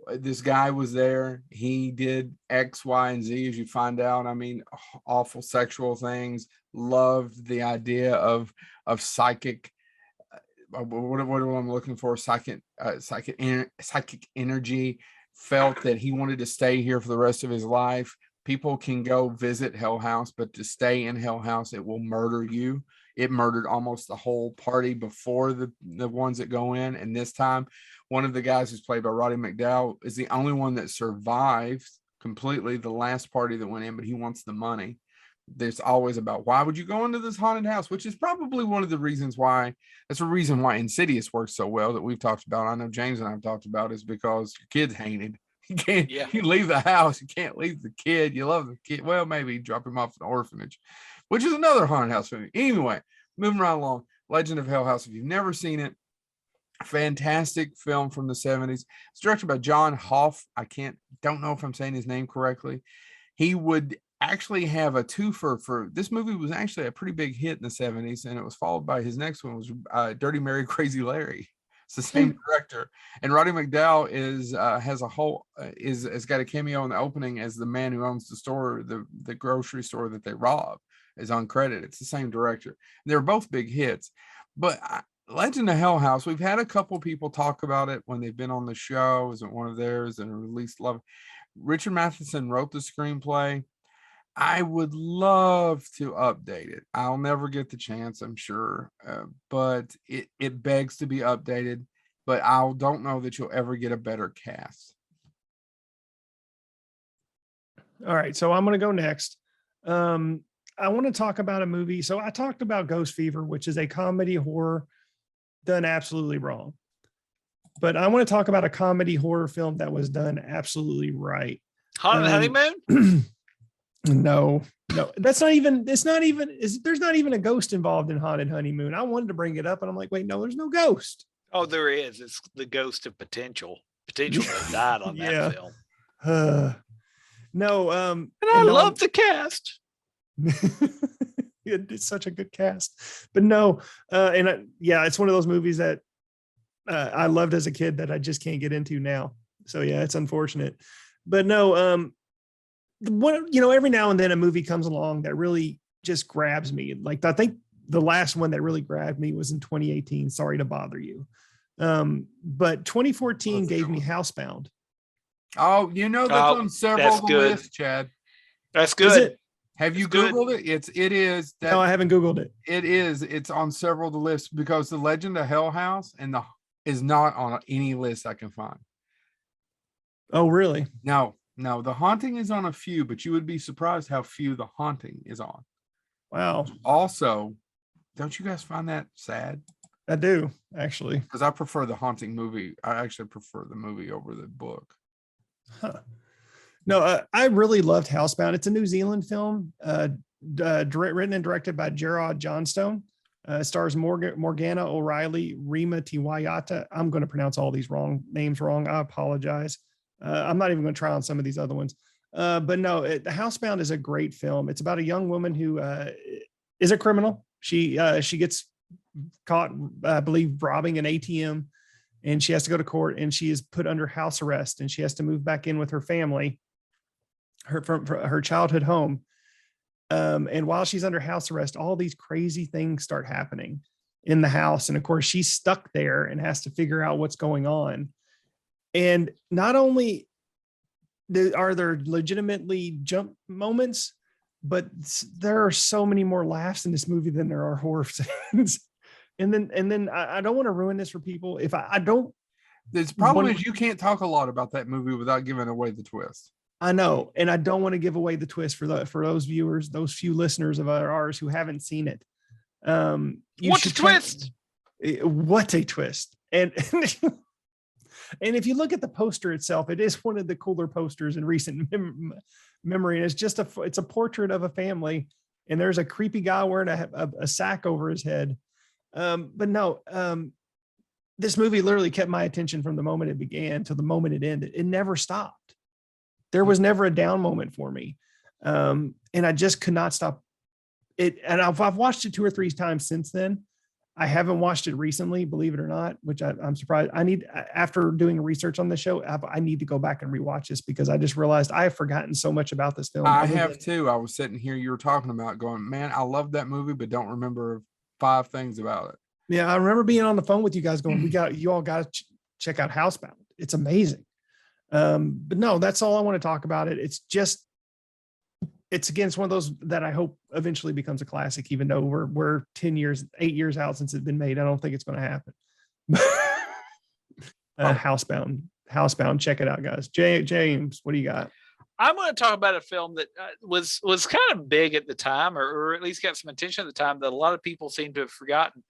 this guy was there. He did X, Y, and Z, as you find out. I mean, awful sexual things. Loved the idea of psychic. What I'm looking for? Psychic energy. Felt that he wanted to stay here for the rest of his life. People can go visit Hell House, but to stay in Hell House, it will murder you. It murdered almost the whole party before the ones that go in. And this time, one of the guys who's played by Roddy McDowall is the only one that survived completely the last party that went in, but he wants the money. There's always about, why would you go into this haunted house? Which is probably one of the reasons why, that's a reason why Insidious works so well, that we've talked about. I know James and I have talked about, is because your kid's hated. You can't, You leave the house, you can't leave the kid. You love the kid. Well, maybe drop him off at an orphanage, which is another haunted house movie. Anyway, moving right along. Legend of Hell House. If you've never seen it, fantastic film from the 70s. It's directed by John Hoff. Don't know if I'm saying his name correctly. He would actually have a twofer for this movie. Was actually a pretty big hit in the 70s, and it was followed by his next one was Dirty Mary Crazy Larry. It's the same director, and Roddy McDowall has got a cameo in the opening as the man who owns the store, the grocery store that they rob, is on credit. It's the same director. They're both big hits, but Legend of Hellhouse, we've had a couple people talk about it when they've been on the show. Isn't one of theirs and released love. Richard Matheson wrote the screenplay. I would love to update it. I'll never get the chance, I'm sure, but it begs to be updated. But I don't know that you'll ever get a better cast. All right, so I'm going to go next. I want to talk about a movie. So I talked about Ghost Fever, which is a comedy horror done absolutely wrong. But I want to talk about a comedy horror film that was done absolutely right. Haunted Honeymoon? No, there's not even a ghost involved in Haunted Honeymoon. I wanted to bring it up and I'm like, wait, no, there's no ghost. Oh, there is. It's the ghost of potential that died on that film. No, and I love the cast. It's such a good cast, but no, it's one of those movies that I loved as a kid that I just can't get into now. So yeah, it's unfortunate, but no, every now and then a movie comes along that really just grabs me. Like I think the last one that really grabbed me was in 2018. Sorry to bother you, but 2014 gave me Housebound. Oh, that's on several of the lists, Chad. That's good. Have you Googled it? It is. No, I haven't Googled it. It is. It's on several of the lists because the Legend of Hellhouse is not on any list I can find. Oh, really? No. The Haunting is on a few, but you would be surprised how few The Haunting is on. Wow. Also, don't you guys find that sad? I do, actually. Because I prefer the Haunting movie. I actually prefer the movie over the book. Huh. No, I really loved Housebound. It's a New Zealand film, written and directed by Gerard Johnstone. Stars Morgana O'Reilly, Rima Tiwayata. I'm going to pronounce all these names wrong. I apologize. I'm not even going to try on some of these other ones. But no, the Housebound is a great film. It's about a young woman who is a criminal. She gets caught, I believe, robbing an ATM, and she has to go to court, and she is put under house arrest, and she has to move back in with her family, from her childhood home. And while she's under house arrest, all these crazy things start happening in the house. And of course, she's stuck there and has to figure out what's going on. And not only are there legitimately jump moments, but there are so many more laughs in this movie than there are horror scenes. And then I don't want to ruin this for people. If I don't, the problem is you can't talk a lot about that movie without giving away the twist. I know, and I don't want to give away the twist for those viewers, those few listeners of ours who haven't seen it. What's a twist? What a twist! And and if you look at the poster itself, it is one of the cooler posters in recent memory. And it's a portrait of a family, and there's a creepy guy wearing a sack over his head. But no, this movie literally kept my attention from the moment it began to the moment it ended. It never stopped. There was never a down moment for me. And I just could not stop it. And I've watched it 2 or 3 times since then. I haven't watched it recently, believe it or not, which I'm surprised. After doing research on the show, I need to go back and rewatch this because I just realized I have forgotten so much about this film. I have too. I was sitting here, you were talking about going, man, I love that movie, but don't remember 5 things about it. Yeah. I remember being on the phone with you guys going, you all got to check out Housebound. It's amazing. But no, that's all I want to talk about it. It's one of those that I hope eventually becomes a classic, even though we're 8 years out since it's been made. I don't think it's going to happen. Housebound. Check it out, guys. James, what do you got? I'm going to talk about a film that was kind of big at the time, or at least got some attention at the time that a lot of people seem to have forgotten,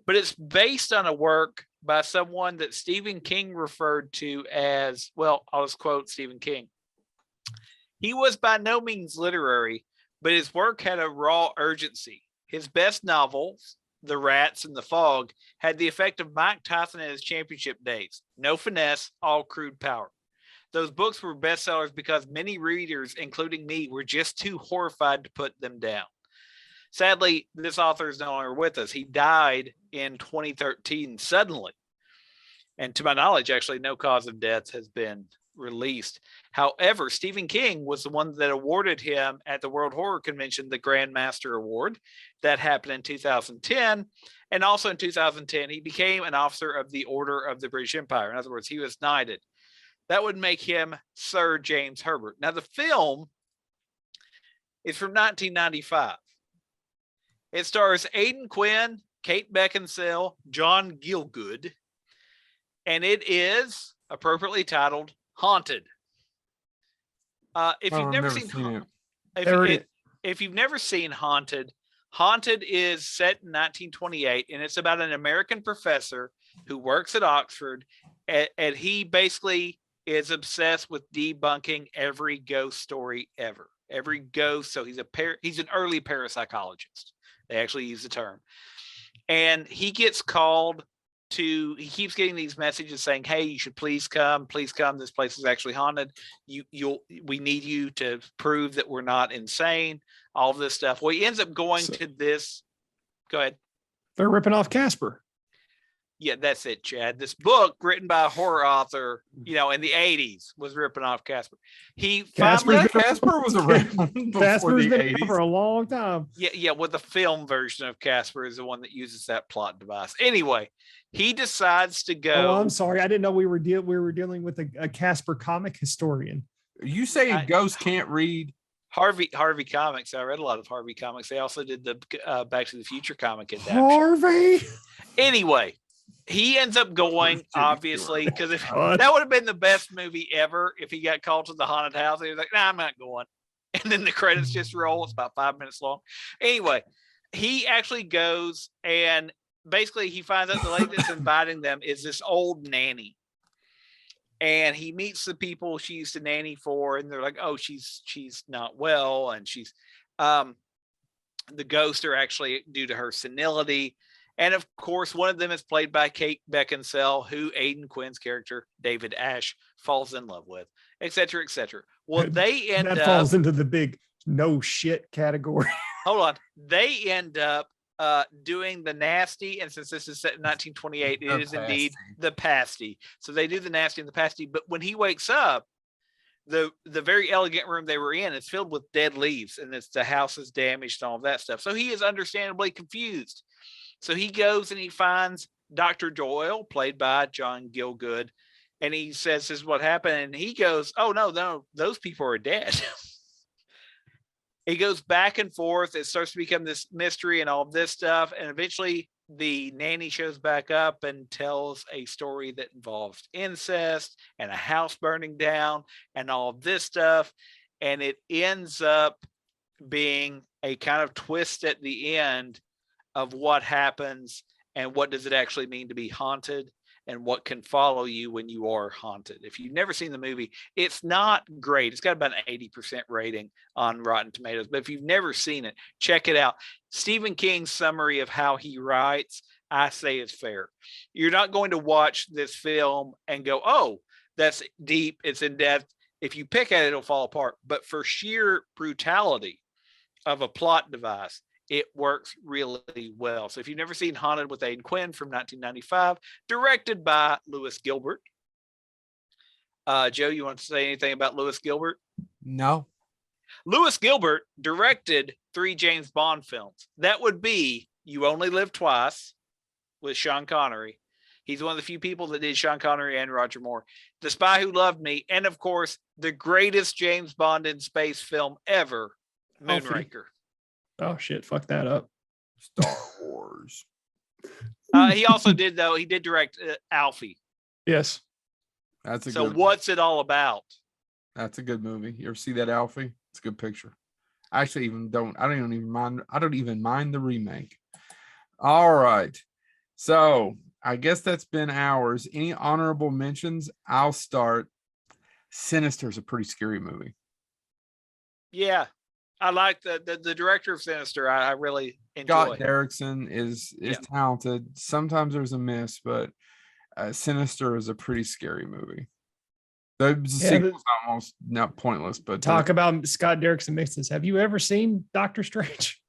but it's based on a work by someone that Stephen King referred to as, well, I'll just quote Stephen King. He was by no means literary, but his work had a raw urgency. His best novels, The Rats and The Fog, had the effect of Mike Tyson at his championship days. No finesse, all crude power. Those books were bestsellers because many readers, including me, were just too horrified to put them down. Sadly, this author is no longer with us. He died in 2013 suddenly. And to my knowledge, actually, no cause of death has been released. However, Stephen King was the one that awarded him at the World Horror Convention the Grand Master Award. That happened in 2010. And also in 2010, he became an officer of the Order of the British Empire. In other words, he was knighted. That would make him Sir James Herbert. Now, the film is from 1995. It stars Aidan Quinn, Kate Beckinsale, John Gielgud, and it is appropriately titled Haunted. If you've never seen it, if you've never seen Haunted, Haunted is set in 1928, and it's about an American professor who works at Oxford, and he basically is obsessed with debunking every ghost story ever. Every ghost. So he's an early parapsychologist. They actually use the term. And he gets called he keeps getting these messages saying, hey, you should please come. This place is actually haunted. We need you to prove that we're not insane. All of this stuff. Well, he ends up going to this. Go ahead. They're ripping off Casper. Yeah, that's it, Chad. This book written by a horror author, in the 80s was ripping off Casper. Casper was around Casper's been around for a long time. Yeah. Well, the film version of Casper is the one that uses that plot device. Anyway, he decides to go. Oh, I'm sorry. I didn't know we were dealing with a Casper comic historian. You say ghosts can't read? Harvey Comics. I read a lot of Harvey Comics. They also did the Back to the Future comic adaptation. Harvey. Anyway. He ends up going, obviously, because that would have been the best movie ever if he got called to the haunted house. He was like, nah, I'm not going. And then the credits just roll. It's about 5 minutes long. Anyway, he actually goes and basically he finds out the lady that's inviting them is this old nanny. And he meets the people she used to nanny for, and they're like, oh, she's not well. And she's the ghosts are actually due to her senility. And of course, one of them is played by Kate Beckinsale, who Aidan Quinn's character, David Ash, falls in love with, et cetera, et cetera. Well, that falls into the big no shit category. Hold on. They end up doing the nasty. And since this is set in 1928, it is indeed the pasty. So they do the nasty and the pasty. But when he wakes up, the very elegant room they were in is filled with dead leaves, and the house is damaged and all of that stuff. So he is understandably confused. So he goes and he finds Dr. Doyle, played by John Gielgud, and he says, this is what happened. And he goes, oh, no, those people are dead. It goes back and forth. It starts to become this mystery and all of this stuff. And eventually the nanny shows back up and tells a story that involves incest and a house burning down and all of this stuff. And it ends up being a kind of twist at the end of what happens and what does it actually mean to be haunted and what can follow you when you are haunted. If you've never seen the movie, it's not great. It's got about an 80% rating on Rotten Tomatoes, but if you've never seen it, check it out. Stephen King's summary of how he writes, I say is fair. You're not going to watch this film and go, oh, that's deep, it's in depth. If you pick at it, it'll fall apart. But for sheer brutality of a plot device, it works really well. So if you've never seen Haunted with Aidan Quinn from 1995, directed by Lewis Gilbert. Joe, you want to say anything about Lewis Gilbert? No. Lewis Gilbert directed 3 James Bond films. That would be You Only Live Twice with Sean Connery. He's one of the few people that did Sean Connery and Roger Moore. The Spy Who Loved Me, and of course, the greatest James Bond in space film ever, Moonraker. Oh shit! Fuck that up. Star Wars. He also did direct Alfie. Yes. That's a so. Good What's it all about? That's a good movie. You ever see that Alfie? It's a good picture. I actually I don't even mind the remake. All right. So I guess that's been ours. Any honorable mentions? I'll start. Sinister is a pretty scary movie. Yeah. I like the director of Sinister. I really enjoy. Scott Derrickson is talented. Sometimes there's a miss, but Sinister is a pretty scary movie. The Yeah, sequel's almost not pointless, but talk about Scott Derrickson mixes. Have you ever seen Doctor Strange?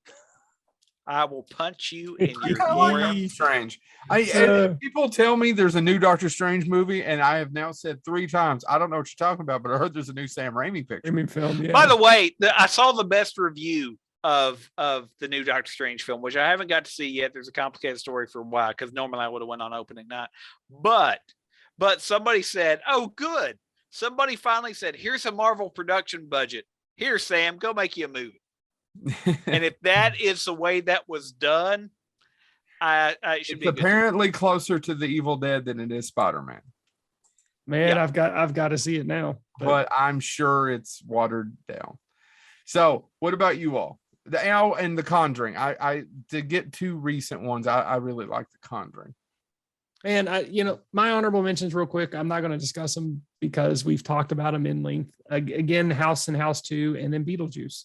I will punch you in I your kind of like damn. Doctor Strange. And people tell me there's a new Doctor Strange movie, and I have now said 3 times, I don't know what you're talking about, but I heard there's a new Sam Raimi picture. Raimi film, yeah. By the way, I saw the best review of the new Doctor Strange film, which I haven't got to see yet. There's a complicated story for why, because normally I would have went on opening night. But somebody said, "Oh, good." Somebody finally said, "Here's a Marvel production budget. Here, Sam, go make you a movie." And if that is the way that was done, it should be apparently closer to the Evil Dead than it is Spider-Man. Man, yeah. I've got to see it now. But I'm sure it's watered down. So, what about you all? The Owl and The Conjuring. I to get 2 recent ones. I really like The Conjuring. Man, my honorable mentions real quick. I'm not going to discuss them because we've talked about them in length. Again, House and House 2, and then Beetlejuice.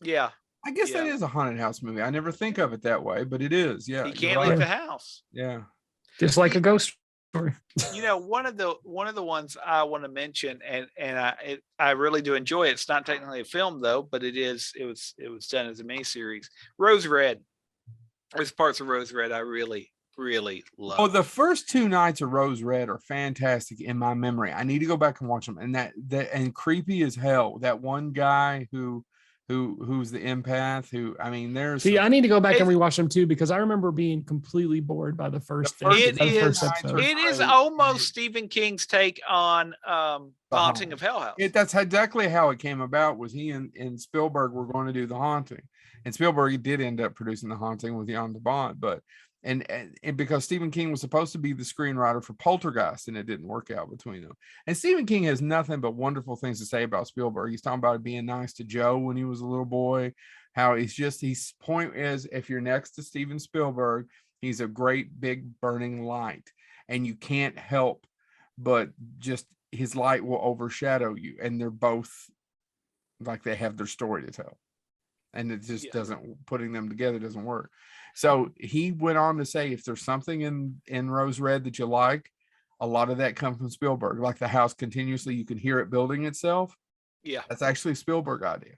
Yeah. I guess that is a haunted house movie. I never think of it that way, but it is. Yeah. You can't leave the house. Yeah. Just like a ghost story. One of the ones I want to mention, and I really do enjoy it. It's not technically a film though, but it was done as a miniseries. Rose Red. There's parts of Rose Red I really love. Oh, the first 2 nights of Rose Red are fantastic in my memory. I need to go back and watch them. And that and creepy as hell. That one guy who's the empath, I need to go back and rewatch them too, because I remember being completely bored by the first episode. It is almost Stephen King's take on Haunting of Hellhouse. That's exactly how it came about. Was he and Spielberg were going to do The Haunting, and Spielberg did end up producing The Haunting with Jan de Bont, but and because Stephen King was supposed to be the screenwriter for Poltergeist, and it didn't work out between them. And Stephen King has nothing but wonderful things to say about Spielberg. He's talking about being nice to Joe when he was a little boy, how his point is, if you're next to Steven Spielberg, he's a great big burning light, and you can't help but just his light will overshadow you. And they're both like, they have their story to tell, and it just doesn't, putting them together doesn't work. So he went on to say, if there's something in Rose Red that you like, a lot of that comes from Spielberg. Like the house continuously, you can hear it building itself. Yeah, that's actually a Spielberg idea.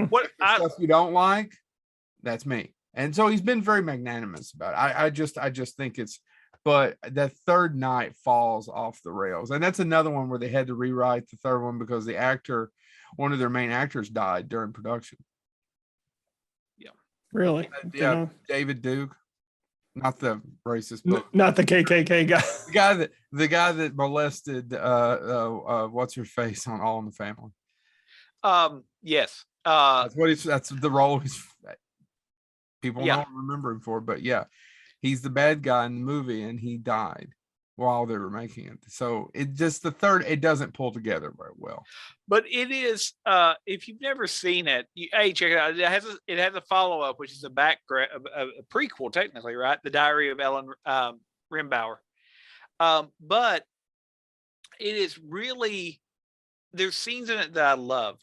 What stuff you don't like, that's me. And so he's been very magnanimous about it. I just think it's, but the third night falls off the rails, and that's another one where they had to rewrite the third one because one of their main actors died during production. Really? Yeah, David Duke, not the racist book, not the KKK guy. The guy that molested what's her face on All in the Family. Yes. That's the role people don't remember him for, but yeah, he's the bad guy in the movie, and he died while they were making it. So it doesn't pull together very well. But it is, if you've never seen it, check it out. It has a follow-up, which is a prequel, technically, right? The Diary of Ellen Rimbauer. But it is really, there's scenes in it that I love.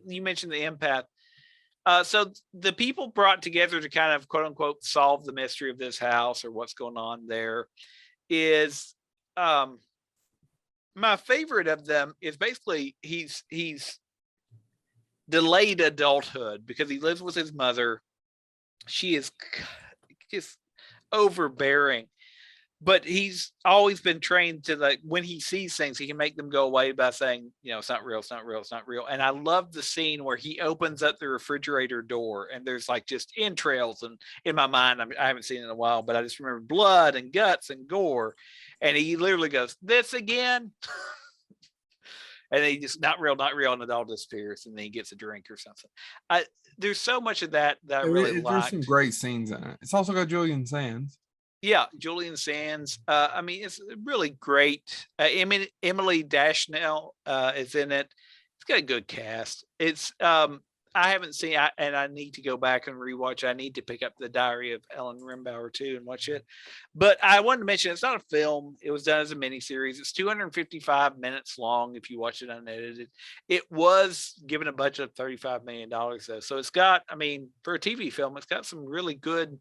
You mentioned the empath. So the people brought together to kind of quote unquote solve the mystery of this house or what's going on there is, my favorite of them is basically he's delayed adulthood because he lives with his mother. She is just overbearing, but he's always been trained to, like, when he sees things, he can make them go away by saying, it's not real, it's not real, it's not real. And I love the scene where he opens up the refrigerator door and there's like just entrails, and in my mind, I haven't seen it in a while, but I just remember blood and guts and gore. And he literally goes, "This again?" And he just, not real, and it all disappears, and then he gets a drink or something. There's so much of that I really like. There's some great scenes in it. It's also got Julian Sands. Yeah, Julian Sands. It's really great. Emily Dashnell is in it. It's got a good cast. It's I haven't seen, and I need to go back and rewatch. I need to pick up the Diary of Ellen Rimbauer too and watch it. But I wanted to mention, it's not a film. It was done as a miniseries. It's 255 minutes long if you watch it unedited. It was given a budget of $35 million though. So it's got, for a TV film, it's got some really good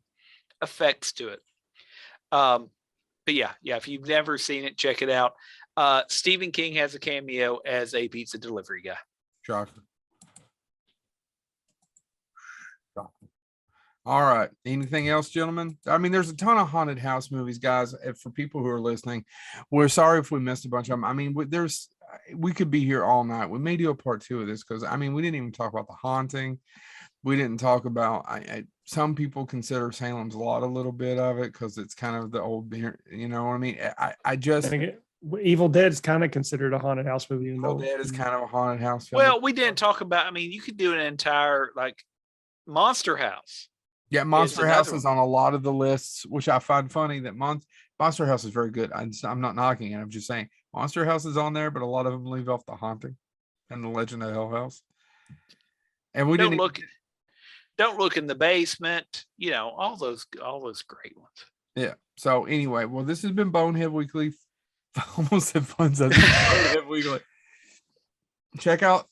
effects to it. but yeah, if you've never seen it, check it out. Stephen King has a cameo as a pizza delivery guy. Shocker. All right. Anything else, gentlemen? I mean, there's a ton of haunted house movies, guys. For people who are listening, we're sorry if we missed a bunch of them. I mean, we could be here all night. We may do a part 2 of this because I mean, we didn't even talk about The Haunting. We didn't talk about. Some people consider Salem's Lot a little bit of it because it's kind of the old, you know what I mean. I think Evil Dead is kind of considered a haunted house movie. Evil Dead is kind of a haunted house film. Well, we didn't talk about. I mean, you could do an entire like Monster House. Yeah, Monster House is on a lot of the lists, which I find funny that Monster House is very good. I'm not knocking it. I'm just saying Monster House is on there, but a lot of them leave off The Haunting and The Legend of Hellhouse. And we don't look in the basement. You know, all those great ones. Yeah. So anyway, well, this has been Bonehead Weekly. Almost said fun. Bonehead Weekly. Check out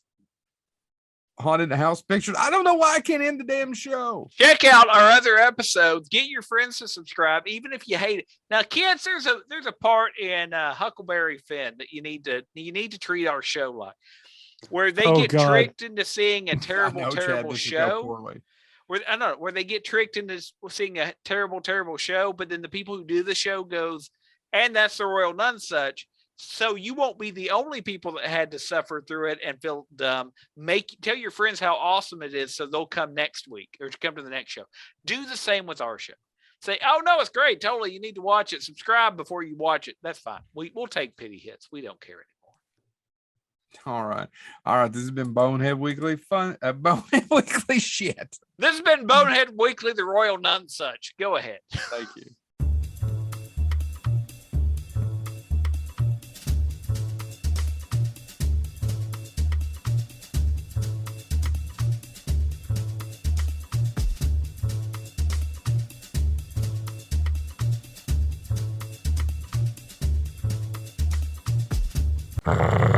Haunted House Pictures. I don't know why I can't end the damn show. Check out our other episodes. Get your friends to subscribe, even if you hate it. Now, kids, there's a part in Huckleberry Finn that you need to treat our show like, where they get tricked into seeing a terrible show. Where they get tricked into seeing a terrible show, but then the people who do the show goes, and that's the Royal Nunsuch. So you won't be the only people that had to suffer through it and feel dumb. Tell your friends how awesome it is so they'll come next week or come to the next show. Do the same with our show. Say, oh no, it's great. Totally. You need to watch it. Subscribe before you watch it. That's fine. We'll take pity hits. We don't care anymore. All right. This has been Bonehead Weekly fun. Bonehead Weekly shit. This has been Bonehead Weekly, the Royal Nunsuch. Go ahead. Thank you. Ah.